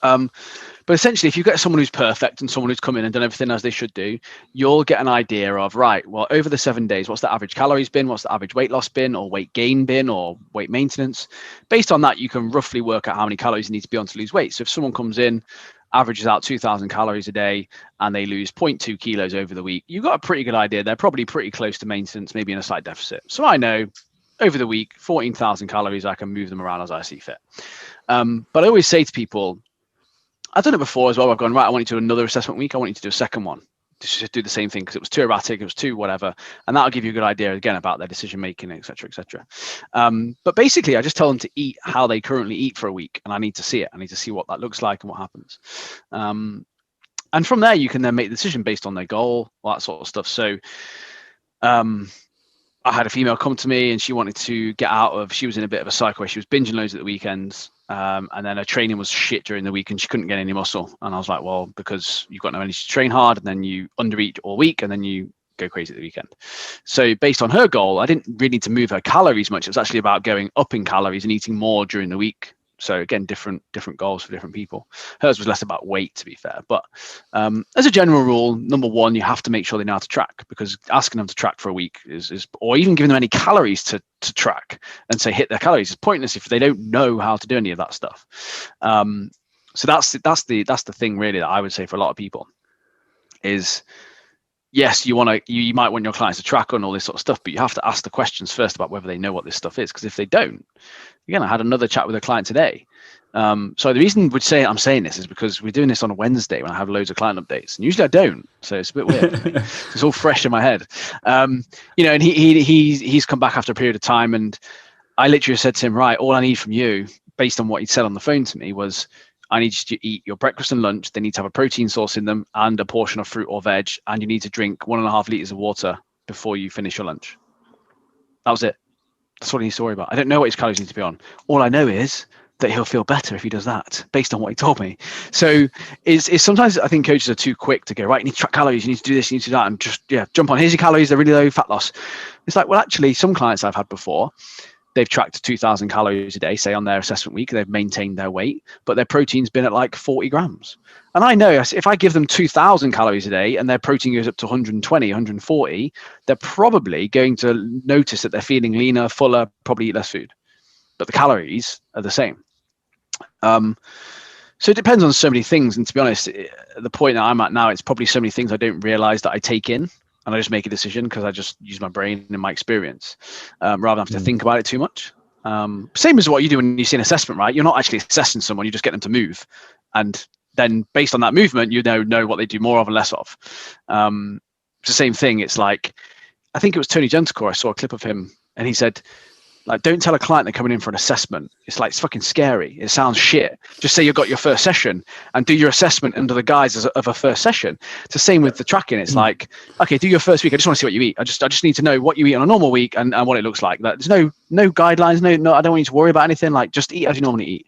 But essentially, if you get someone who's perfect and someone who's come in and done everything as they should do, you'll get an idea of, right, well, over the 7 days, what's the average calories been? What's the average weight loss been, or weight gain been, or weight maintenance? Based on that, you can roughly work out how many calories you need to be on to lose weight. So if someone comes in, averages out 2,000 calories a day, and they lose 0.2 kilos over the week, you've got a pretty good idea. They're probably pretty close to maintenance, maybe in a slight deficit. So I know over the week, 14,000 calories, I can move them around as I see fit. But I always say to people, I've done it before as well. I've gone, right, I want you to do another assessment week. I want you to do a second one. Just do the same thing because it was too erratic, it was too whatever. And that'll give you a good idea, again, about their decision making, et cetera, et cetera. But basically, I just tell them to eat how they currently eat for a week. And I need to see it. I need to see what that looks like and what happens. And from there, you can then make the decision based on their goal, all that sort of stuff. So I had a female come to me and she wanted to get out of, she was in a bit of a cycle where she was binging loads at the weekends. And then her training was shit during the week and she couldn't get any muscle. And I was like, well, because you've got no energy to train hard and then you undereat all week and then you go crazy at the weekend. So based on her goal, I didn't really need to move her calories much. It was actually about going up in calories and eating more during the week. So again, different goals for different people. Hers was less about weight, to be fair. But as a general rule, number one, you have to make sure they know how to track, because asking them to track for a week is or even giving them any calories to track and say hit their calories is pointless if they don't know how to do any of that stuff. So that's the thing really that I would say for a lot of people is, yes, you might want your clients to track on all this sort of stuff, but you have to ask the questions first about whether they know what this stuff is. Because if they don't, again, I had another chat with a client today. So the reason I'm saying this is because we're doing this on a Wednesday when I have loads of client updates, and usually I don't, so it's a bit weird for me. It's all fresh in my head. And he's come back after a period of time, and I literally said to him, right, all I need from you, based on what he'd said on the phone to me, was I need you to eat your breakfast and lunch. They need to have a protein source in them and a portion of fruit or veg. And you need to drink 1.5 liters of water before you finish your lunch. That was it. That's what he needs to worry about. I don't know what his calories need to be on. All I know is that he'll feel better if he does that, based on what he told me. So is sometimes I think coaches are too quick to go, right, you need to track calories, you need to do this, you need to do that, and just, jump on, here's your calories, they're really low, fat loss. It's like, well, actually, some clients I've had before, they've tracked 2,000 calories a day, say on their assessment week, they've maintained their weight, but their protein's been at like 40 grams. And I know if I give them 2,000 calories a day and their protein goes up to 120, 140, they're probably going to notice that they're feeling leaner, fuller, probably eat less food. But the calories are the same. So it depends on so many things. And to be honest, the point that I'm at now, it's probably so many things I don't realize that I take in. And I just make a decision because I just use my brain and my experience rather than have to think about it too much. Same as what you do when you see an assessment, right? You're not actually assessing someone, you just get them to move. And then based on that movement, you know what they do more of and less of. It's the same thing. It's like, I think it was Tony Gentlecore. I saw a clip of him and he said, like, don't tell a client they're coming in for an assessment. It's like, it's fucking scary. It sounds shit. Just say you've got your first session and do your assessment under the guise of a first session. It's the same with the tracking. It's like, okay, do your first week. I just want to see what you eat. I just need to know what you eat on a normal week and what it looks like. There's no guidelines. No, I don't want you to worry about anything. Like, just eat as you normally eat.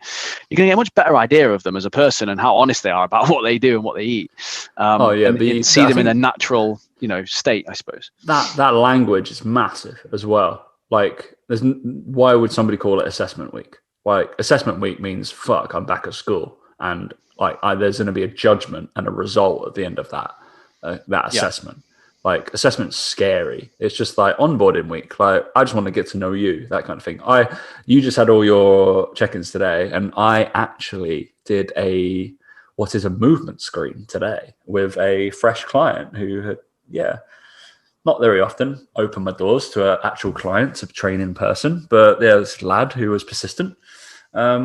You're going to get a much better idea of them as a person and how honest they are about what they do and what they eat. And see them in a natural, state, I suppose. That language is massive as well. Like, why would somebody call it assessment week? Like, assessment week means, fuck, I'm back at school. And like, there's going to be a judgment and a result at the end of that assessment. Like, assessment's scary. It's just like onboarding week. Like, I just want to get to know you, that kind of thing. You just had all your check-ins today, and I actually did a movement screen today with a fresh client who had, not very often open my doors to an actual client to train in person, but there's a lad who was persistent. I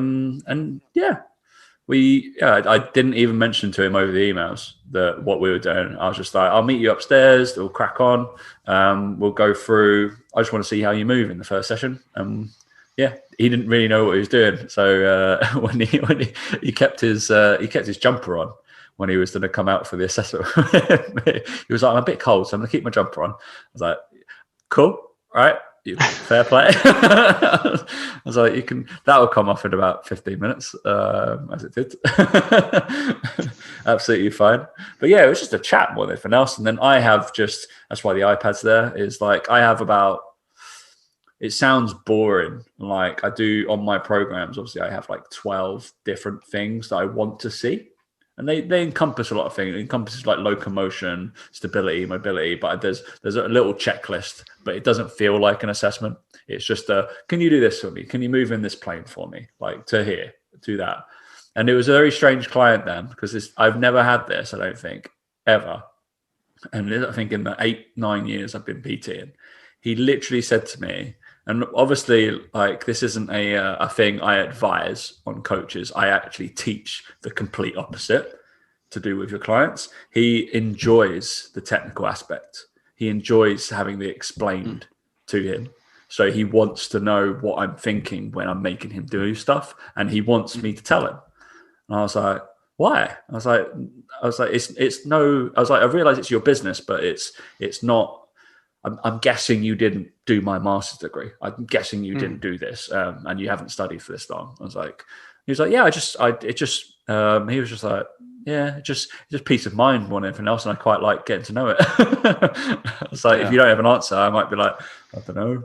didn't even mention to him over the emails what we were doing. I was just like, I'll meet you upstairs. We'll crack on. We'll go through. I just want to see how you move in the first session. He didn't really know what he was doing. So when he kept his jumper on, when he was going to come out for the assessment, he was like, I'm a bit cold, so I'm going to keep my jumper on. I was like, cool, right? fair play. I was like, that will come off in about 15 minutes, as it did. Absolutely fine. But yeah, it was just a chat more than anything else. And then I have that's why the iPad's there, is like, I have it sounds boring. Like I do on my programs, obviously I have like 12 different things that I want to see. And they encompass a lot of things. It encompasses like locomotion, stability, mobility, but there's a little checklist, but it doesn't feel like an assessment. It's just can you do this for me? Can you move in this plane for me? Like to here, do that. And it was a very strange client then, because I've never had this, I don't think, ever. And I think in the 8-9 years I've been PTing, he literally said to me, and obviously, like, this isn't a thing I advise on coaches. I actually teach the complete opposite to do with your clients. He enjoys the technical aspect. He enjoys having it explained to him. So he wants to know what I'm thinking when I'm making him do stuff, and he wants me to tell him. And I was like, why? I was like, it's no. I was like, I realize it's your business, but it's not. I'm guessing you didn't do my master's degree. I'm guessing you didn't do this, and you haven't studied for this long. I was like, he was like, yeah, he was just like, yeah, just peace of mind more than anything else, and I quite like getting to know it. It's like, if you don't have an answer, I might be like, I don't know.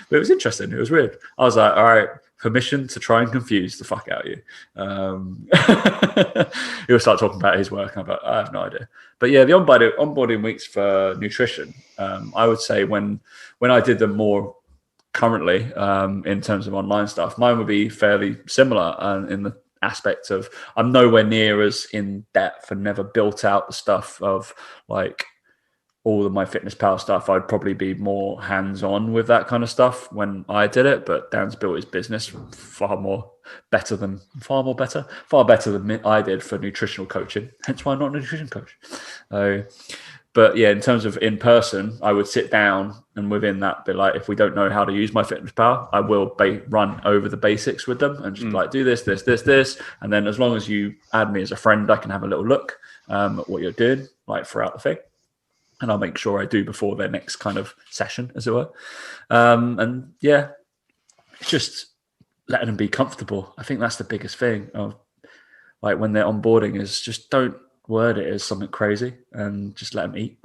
But it was interesting. It was weird. I was like, all right, permission to try and confuse the fuck out of you. He'll start talking about his work, and I'm like, I have no idea. But yeah, the onboarding weeks for nutrition, I would say when I did them more currently, in terms of online stuff, mine would be fairly similar in the aspect of I'm nowhere near as in depth and never built out the stuff of like all of my Fitness Pal stuff. I'd probably be more hands-on with that kind of stuff when I did it, but Dan's built his business far better than I did for nutritional coaching. Hence why I'm not a nutrition coach. But yeah, in terms of in person, I would sit down and within that be like, if we don't know how to use my Fitness Pal, I will run over the basics with them and just like do this. And then as long as you add me as a friend, I can have a little look at what you're doing like throughout the thing. And I'll make sure I do before their next kind of session, as it were. And yeah, it's just letting them be comfortable. I think that's the biggest thing of like when they're onboarding is just don't word it as something crazy and just let them eat.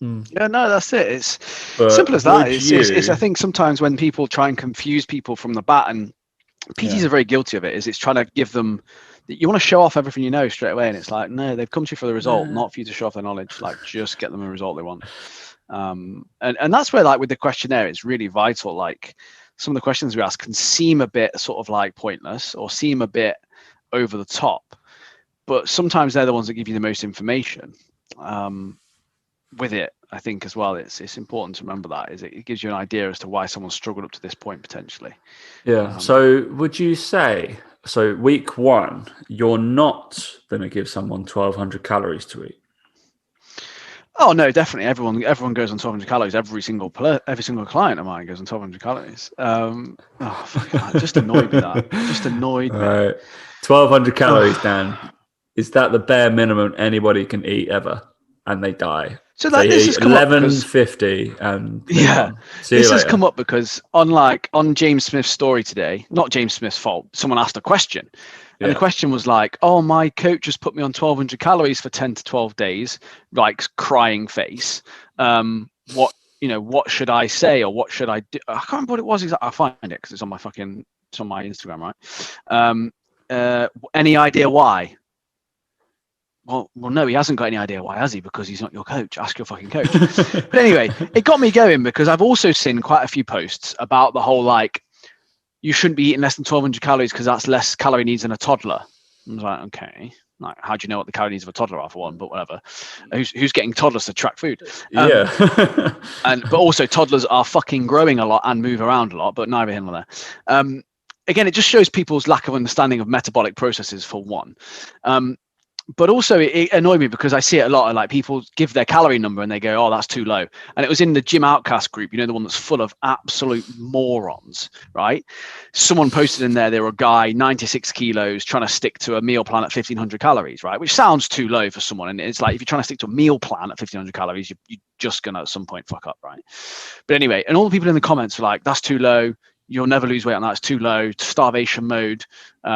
Yeah, no, that's it. It's simple as that. It's I think sometimes when people try and confuse people from the bat, and PTs are very guilty of it, is it's trying to give them, you want to show off everything you know straight away, and it's like, no, they've come to you for the result, not for you to show off their knowledge. Like, just get them a result they want. And that's where, like, with the questionnaire, it's really vital. Like, some of the questions we ask can seem a bit sort of like pointless or seem a bit over the top, but sometimes they're the ones that give you the most information. With it, I think as well, it's important to remember that is it gives you an idea as to why someone struggled up to this point potentially. Yeah. So would you say, so week 1, you're not going to give someone 1,200 calories to eat? Oh no, definitely. Everyone goes on 1,200 calories. Every single client of mine goes on 1,200 calories. It just annoyed me. That just annoyed me. Right. 1,200 calories, Dan. Is that the bare minimum anybody can eat ever? And they die. So that this has come 11:50 and this has come up because on James Smith's story today, not James Smith's fault, someone asked a question. And the question was like, oh, my coach has put me on 1,200 calories for 10 to 12 days, like crying face. What should I say, or what should I do? I can't remember what it was exactly. I'll find it because it's on my Instagram, right? Any idea why? Well, no, he hasn't got any idea why, has he? Because he's not your coach. Ask your fucking coach. But anyway, it got me going because I've also seen quite a few posts about the whole, like, you shouldn't be eating less than 1,200 calories because that's less calorie needs than a toddler. I was like, okay, like, how do you know what the calorie needs of a toddler are, for one? But whatever. Who's getting toddlers to track food? But also toddlers are fucking growing a lot and move around a lot, but neither here nor there. Again, it just shows people's lack of understanding of metabolic processes, for one. But also it annoyed me because I see it a lot of like people give their calorie number and they go, oh, that's too low. And it was in the Gym Outcast group, the one that's full of absolute morons, right? Someone posted in there, they were a guy, 96 kilos, trying to stick to a meal plan at 1500 calories, right? Which sounds too low for someone. And it's like, if you're trying to stick to a meal plan at 1500 calories, you're just going to at some point fuck up, right? But anyway, and all the people in the comments were like, that's too low. You'll never lose weight on that. It's too low. Starvation mode.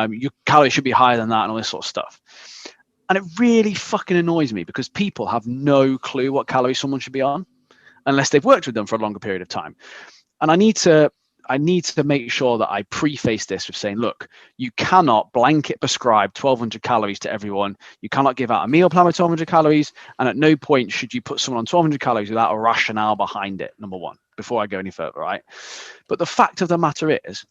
Your calories should be higher than that and all this sort of stuff. And it really fucking annoys me because people have no clue what calories someone should be on unless they've worked with them for a longer period of time. And I need to make sure that I preface this with saying, look, you cannot blanket prescribe 1200 calories to everyone. You cannot give out a meal plan with 1200 calories. And at no point should you put someone on 1200 calories without a rationale behind it, number one, before I go any further, right? But the fact of the matter is,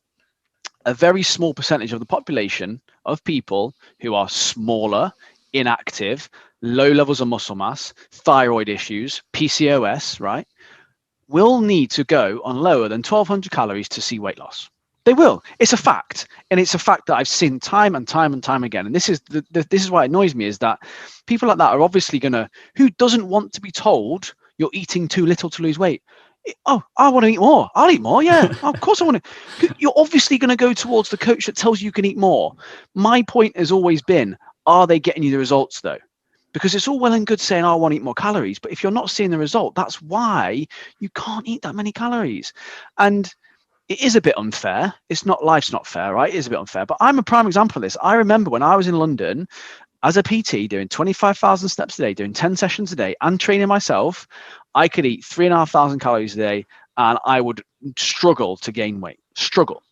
a very small percentage of the population of people who are smaller, inactive, low levels of muscle mass, thyroid issues, PCOS, right, will need to go on lower than 1200 calories to see weight loss. They will. It's a fact. And it's a fact that I've seen time and time and time again. And this is this is why it annoys me, is that people like that are obviously who doesn't want to be told you're eating too little to lose weight? Oh, I want to eat more. I'll eat more. Yeah, of course I want to. You're obviously going to go towards the coach that tells you can eat more. My point has always been, are they getting you the results though? Because it's all well and good saying, I want to eat more calories. But if you're not seeing the result, that's why you can't eat that many calories. And it is a bit unfair. Life's not fair, right? It is a bit unfair. But I'm a prime example of this. I remember when I was in London as a PT doing 25,000 steps a day, doing 10 sessions a day and training myself, I could eat 3,500 calories a day and I would struggle to gain weight. Struggle.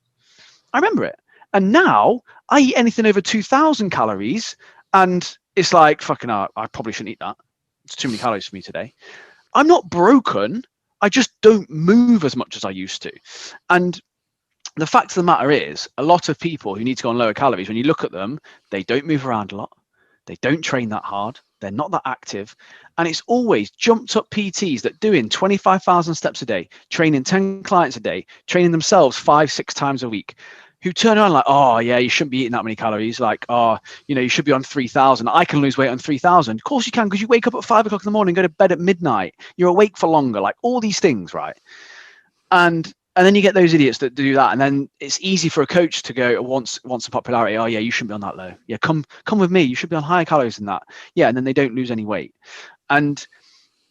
I remember it. And now I eat anything over 2,000 calories and it's like, fucking hell, I probably shouldn't eat that. It's too many calories for me today. I'm not broken. I just don't move as much as I used to. And the fact of the matter is, a lot of people who need to go on lower calories, when you look at them, they don't move around a lot. They don't train that hard. They're not that active. And it's always jumped up PTs that doing 25,000 steps a day, training 10 clients a day, training themselves 5-6 times a week, who turn around like, oh yeah, you shouldn't be eating that many calories. Like, oh, you should be on 3,000. I can lose weight on 3,000. Of course you can, because you wake up at 5 o'clock in the morning, go to bed at midnight. You're awake for longer, like all these things, right? And then you get those idiots that do that. And then it's easy for a coach to go once the popularity, oh yeah, you shouldn't be on that low. Yeah, come with me. You should be on higher calories than that. Yeah, and then they don't lose any weight. And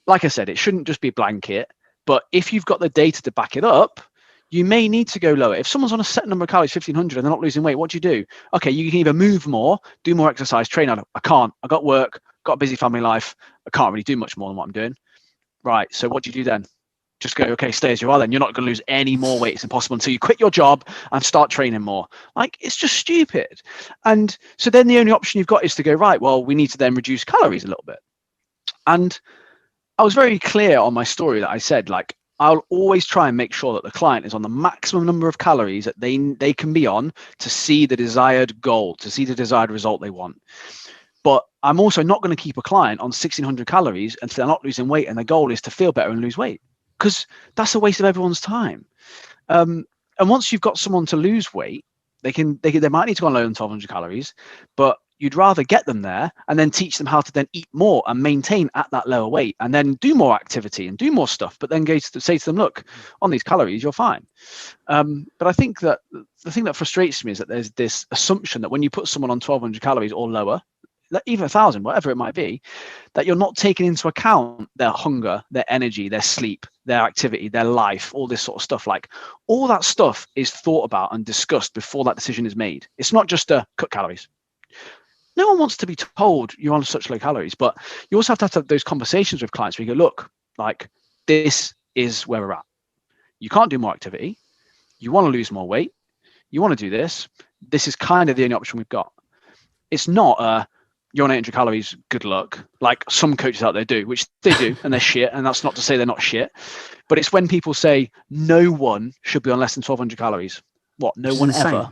like I said, it shouldn't just be a blanket. But if you've got the data to back it up, you may need to go lower. If someone's on a set number of calories, 1,500, and they're not losing weight, what do? Okay, you can either move more, do more exercise, train harder. I can't. I got work, got a busy family life. I can't really do much more than what I'm doing. Right, so what do you do then? Just go, okay, stay as you are then. You're not going to lose any more weight. It's impossible until you quit your job and start training more. Like, it's just stupid. And so then the only option you've got is to go, right, well, we need to then reduce calories a little bit. And I was very clear on my story that I said, like, I'll always try and make sure that the client is on the maximum number of calories that they can be on to see the desired goal, to see the desired result they want. But I'm also not going to keep a client on 1,600 calories until they're not losing weight and the goal is to feel better and lose weight, because that's a waste of everyone's time. And once you've got someone to lose weight, they might need to go on lower than 1,200 calories, but you'd rather get them there and then teach them how to then eat more and maintain at that lower weight and then do more activity and do more stuff, but then say to them, look, on these calories, you're fine. But I think that the thing that frustrates me is that there's this assumption that when you put someone on 1,200 calories or lower, even 1,000, whatever it might be, that you're not taking into account their hunger, their energy, their sleep, their activity, their life, all this sort of stuff. Like, all that stuff is thought about and discussed before that decision is made. It's not just a cut calories. No one wants to be told you're on such low calories, but you also have to have those conversations with clients where you go, look, like, this is where we're at. You can't do more activity. You want to lose more weight. You want to do this. This is kind of the only option we've got. It's not you're on 800 calories, good luck, like some coaches out there do, which they do, and they're shit. And that's not to say they're not shit, but it's when people say no one should be on less than 1,200 calories. What? No one ever?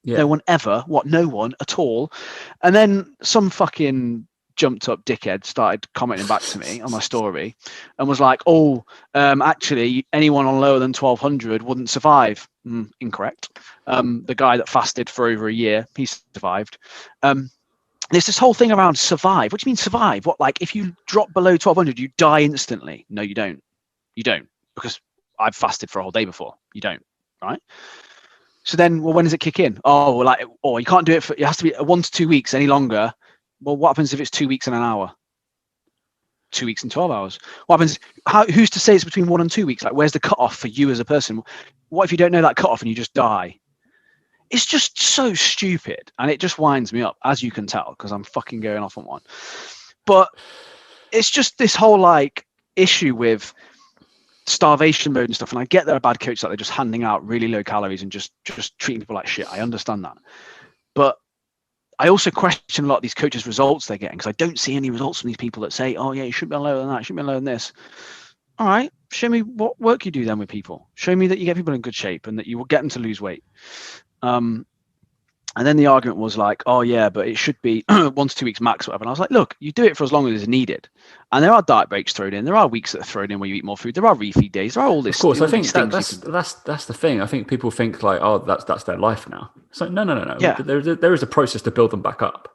Yeah. No one ever? What? No one at all? And then some fucking jumped up dickhead started commenting back to me on my story and was like, oh, actually anyone on lower than 1,200 wouldn't survive. Incorrect. The guy that fasted for over a year, he survived. there's this whole thing around survive. What do you mean survive? What, like if you drop below 1200, you die instantly? No, you don't. You don't, because I've fasted for a whole day before. You don't, right? So then, well, when does it kick in? Oh, well, like, or you can't do it it has to be 1 to 2 weeks any longer. Well, what happens if it's 2 weeks and an hour? 2 weeks and 12 hours. What happens? Who's to say it's between 1 and 2 weeks? Like, where's the cutoff for you as a person? What if you don't know that cutoff and you just die? It's just so stupid, and it just winds me up, as you can tell, because I'm fucking going off on one. But it's just this whole like issue with starvation mode and stuff. And I get there are bad coaches that they're just handing out really low calories and just treating people like shit. I understand that, but I also question a lot of these coaches' results they're getting, because I don't see any results from these people that say, "Oh yeah, you should be lower than that, you should be lower than this." All right, show me what work you do then with people. Show me that you get people in good shape and that you will get them to lose weight. And then the argument was like, oh yeah, but it should be 1 to 2 weeks max, whatever. And I was like, look, you do it for as long as is needed. And there are diet breaks thrown in. There are weeks that are thrown in where you eat more food. There are refeed days. There are all this. Of course, I think that's the thing. I think people think like, oh, that's their life now. It's like, no. Yeah. There is a process to build them back up.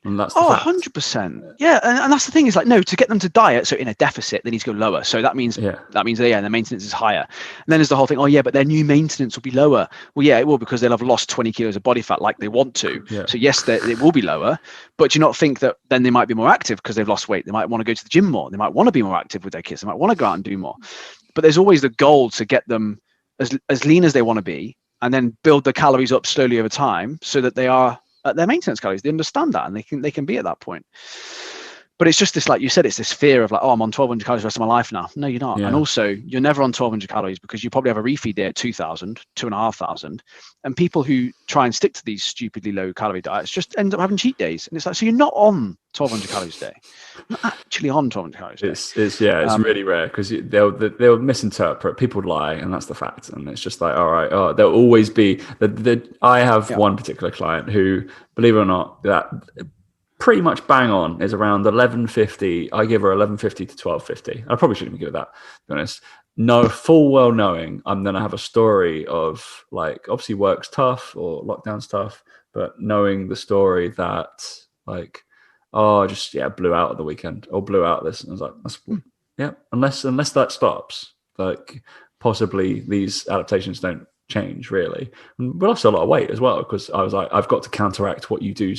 And that's 100%. Yeah, and that's the thing is like, no, to get them to diet, so in a deficit, they need to go lower. So that means their maintenance is higher. And then there's the whole thing, oh yeah, but their new maintenance will be lower. Well, yeah, it will, because they'll have lost 20 kilos of body fat like they want to. Yeah. So yes, it will be lower, but do you not think that then they might be more active because they've lost weight? They might want to go to the gym more. They might want to be more active with their kids. They might want to go out and do more. But there's always the goal to get them as lean as they want to be, and then build the calories up slowly over time so that they are at their maintenance calories. They understand that, and they can be at that point. But it's just this, like you said, it's this fear of like, oh, I'm on 1,200 calories the rest of my life now. No, you're not. Yeah. And also, you're never on 1,200 calories because you probably have a refeed day at 2,000, 2,500. And people who try and stick to these stupidly low calorie diets just end up having cheat days. And it's like, so you're not on 1,200 calories a day. You're not actually on 1,200 calories a day. It's really rare, because they'll misinterpret. People lie, and that's the fact. And it's just like, all right, there'll always be I have one particular client who, believe it or not, that pretty much bang on is around 1150. I give her 1150 to 1250. I probably shouldn't even give her that, to be honest. No, full well knowing I'm going to have a story of, like, obviously work's tough or lockdown's tough, but knowing the story that, like, oh, I just blew out at the weekend or blew out this. And I was like, unless that stops, like, possibly these adaptations don't change really. And we lost a lot of weight as well, because I was like, I've got to counteract what you do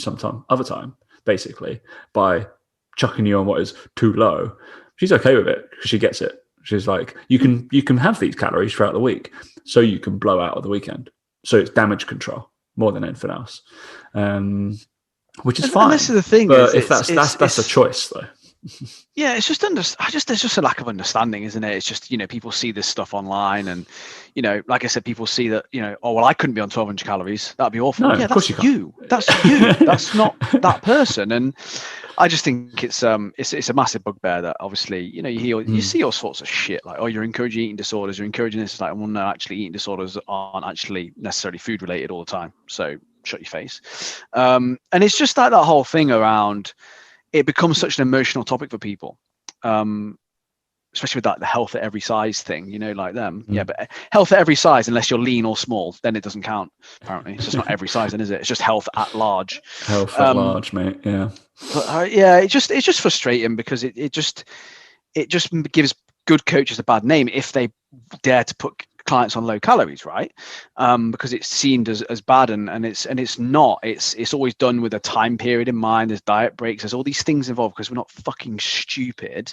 other time, basically, by chucking you on what is too low. She's okay with it because she gets it. She's like, you can have these calories throughout the week so you can blow out at the weekend. So it's damage control more than anything else, which is fine. And this is the thing, but if that's a choice though. Yeah, it's just there's just a lack of understanding, isn't it? It's just, people see this stuff online, and like I said, people see that, oh well, I couldn't be on 1,200 calories. That'd be awful. No, yeah, of course that's you. That's you. That's not that person. And I just think it's a massive bugbear that obviously, you see all sorts of shit like, oh, you're encouraging eating disorders, you're encouraging this. It's like, well, no, actually, eating disorders aren't actually necessarily food related all the time. So shut your face. And it's just like that whole thing around. It becomes such an emotional topic for people, especially with like the health at every size thing, like them. Yeah, but health at every size, unless you're lean or small, then it doesn't count. Apparently, it's just not every size, then, is it? It's just health at large. Health at large, mate. Yeah. But it's just frustrating, because it just gives good coaches a bad name if they dare to put clients on low calories, right? Because it's seen as bad, and it's not. It's always done with a time period in mind. There's diet breaks. There's all these things involved, because we're not fucking stupid.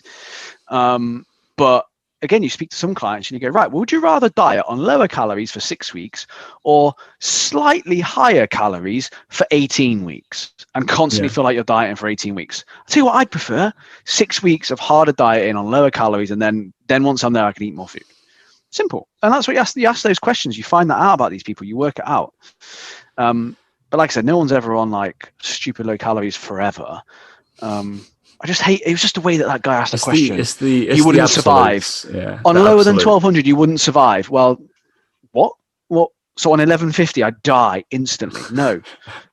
But again, you speak to some clients and you go, right, well, would you rather diet on lower calories for 6 weeks or slightly higher calories for 18 weeks and constantly feel like you're dieting for 18 weeks? I'll tell you what I'd prefer: 6 weeks of harder dieting on lower calories, and then once I'm there, I can eat more food. Simple. And that's what you ask those questions. You find that out about these people. You work it out. But like I said, no one's ever on like stupid low calories forever. I just hate it. Was just the way that guy asked the question. You wouldn't survive. Yeah, on lower than 1,200, you wouldn't survive. Well, what? So on 1150, I die instantly. No,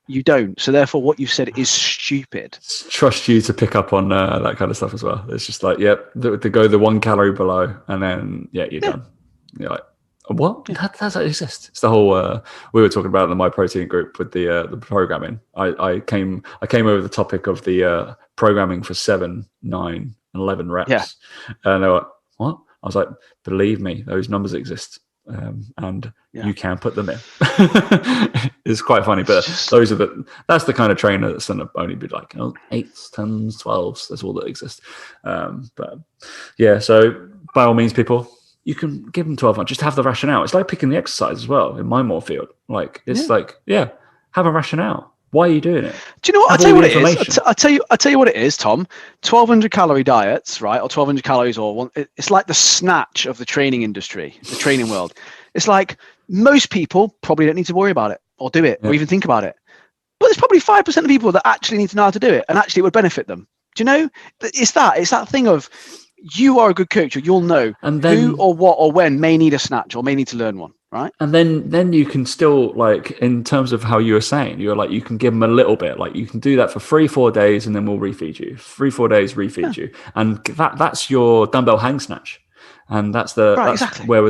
you don't. So therefore, what you said is stupid. Trust you to pick up on that kind of stuff as well. It's just like, to go the 1 calorie below, and then you're done. You're like, What? That doesn't exist. It's the whole. We were talking about it in the My Protein group with the programming. I came over the topic of the programming for 7, 9, and 11 reps. Yeah. And they were, what? I was like, believe me, those numbers exist, and you can put them in. It's quite funny, but that's the kind of trainer that's going to only be like 8s, 10s, 12s. That's all that exists. But yeah, so by all means, people, you can give them 12 months. Just have the rationale. It's like picking the exercise as well in my more field. Like it's have a rationale. Why are you doing it? Do you know what? I'll tell you what it is. I'll tell you what it is, Tom. 1,200 calorie diets, right? Or 1,200 calories, it's like the snatch of the training industry, the training world. It's like most people probably don't need to worry about it or do it or even think about it. But there's probably 5% of people that actually need to know how to do it, and actually it would benefit them. Do you know? It's that thing of, you are a good coach, or you'll know who or what or when may need a snatch or may need to learn one, right? And then you can still, like, in terms of how you were saying, you're like, you can give them a little bit, like you can do that for 3-4 days, and then we'll refeed you. 3-4 days, refeed you, and that's your dumbbell hang snatch. And that's exactly where we're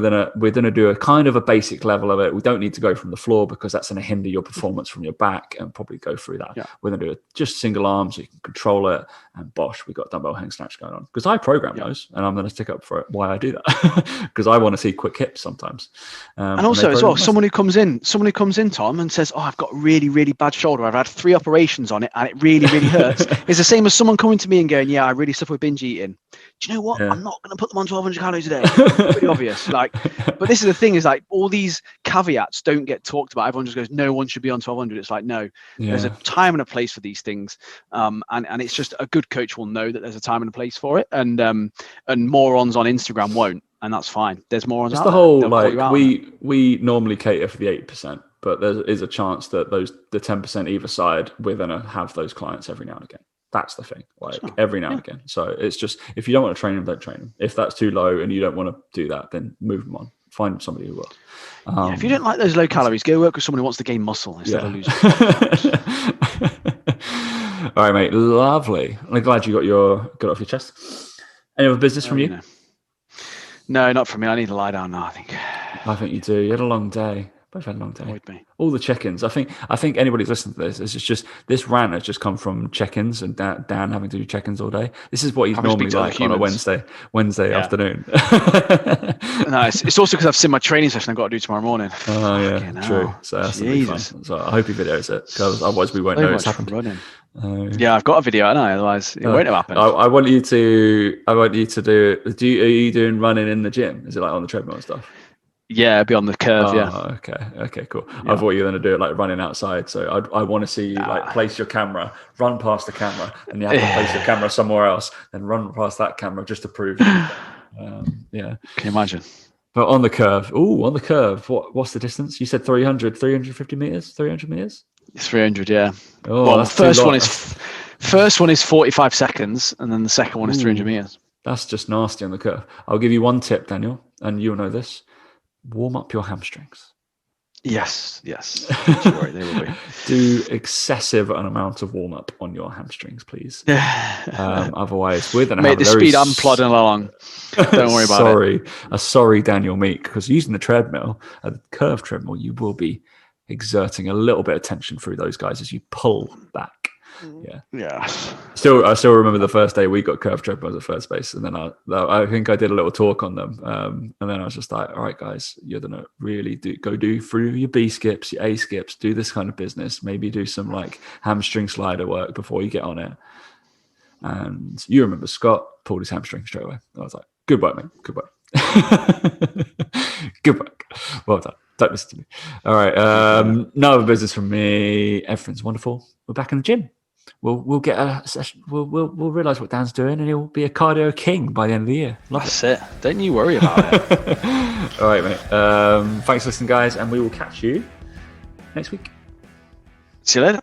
gonna do a kind of a basic level of it. We don't need to go from the floor because that's going to hinder your performance from your back, and probably go through that. Yeah. We're gonna do just single arm so you can control it, and bosh, we got dumbbell hang snatch going on, because I program those, and I'm going to stick up for it. Why I do that? Because I want to see quick hips sometimes. And also as well, someone who comes in, Tom, and says, "Oh, I've got really, really bad shoulder. I've had 3 operations on it, and it really, really hurts." It's the same as someone coming to me and going, "Yeah, I really suffer with binge eating. Do you know what? I'm not going to put them on 1,200 calories a day." Pretty obvious. Like, but this is the thing: is like all these caveats don't get talked about. Everyone just goes, "No one should be on 1,200." It's like, no, there's a time and a place for these things, and it's just a good coach will know that there's a time and a place for it, and morons on Instagram won't, and that's fine. There's morons. It's the whole like we normally cater for the 8%, but there is a chance that the 10% either side, we're gonna have those clients every now and again. That's the thing, like every now and again. So it's just, if you don't want to train them, don't train them. If that's too low and you don't want to do that, then move them on. Find somebody who will. If you don't like those low calories, go work with someone who wants to gain muscle instead of losing. All right, mate. Lovely. I'm glad you got it off your chest. Any other business from you? No, not from me. I need to lie down now, I think you do. You had a long day. Both had a long day. All the check-ins. I think anybody's listening to this, it's just this rant has just come from check-ins and Dan having to do check-ins all day. This is what he's normally like on a Wednesday afternoon. No, it's also because I've seen my training session I've got to do tomorrow morning. Oh yeah, true. So that's gonna be fun. So I hope he videos it, because otherwise we won't know it's happened. Yeah, I've got a video, haven't I? Otherwise it won't have happened. I want you to do. Are you doing running in the gym? Is it like on the treadmill and stuff? Yeah, it'd be on the curve. Okay, cool. Yeah. I thought you were going to do it like running outside. So I want to see you like place your camera, run past the camera, and you have to place your camera somewhere else, then run past that camera just to prove. Can you imagine? But on the curve, what's the distance? You said 350 meters, 300 meters. 300, yeah. Oh, well, the first one is 45 seconds, and then the second one is 300 meters. That's just nasty on the curve. I'll give you one tip, Daniel, and you'll know this. Warm up your hamstrings. Yes. Don't worry, they will be. Do excessive an amount of warm up on your hamstrings, please. Otherwise, we're going to have the speed I'm plodding along. Don't worry about it. Sorry, Daniel Meek, because using the treadmill, a curved treadmill, you will be exerting a little bit of tension through those guys as you pull back. Yeah. I still remember the first day we got curved treadmills at first base, and then I think I did a little talk on them, and then I was just like, all right, guys, you're gonna really do through your B skips, your A skips, do this kind of business, maybe do some like hamstring slider work before you get on it. And you remember Scott pulled his hamstring straight away. I was like, good work, mate, good work. Good work, well done. Don't listen to me. All right, no other business from me. Everything's wonderful. We're back in the gym. We'll get a session. We'll realize what Dan's doing, and he'll be a cardio king by the end of the year. That's it. Don't you worry about it. All right, mate. Thanks for listening, guys, and we will catch you next week. See you later.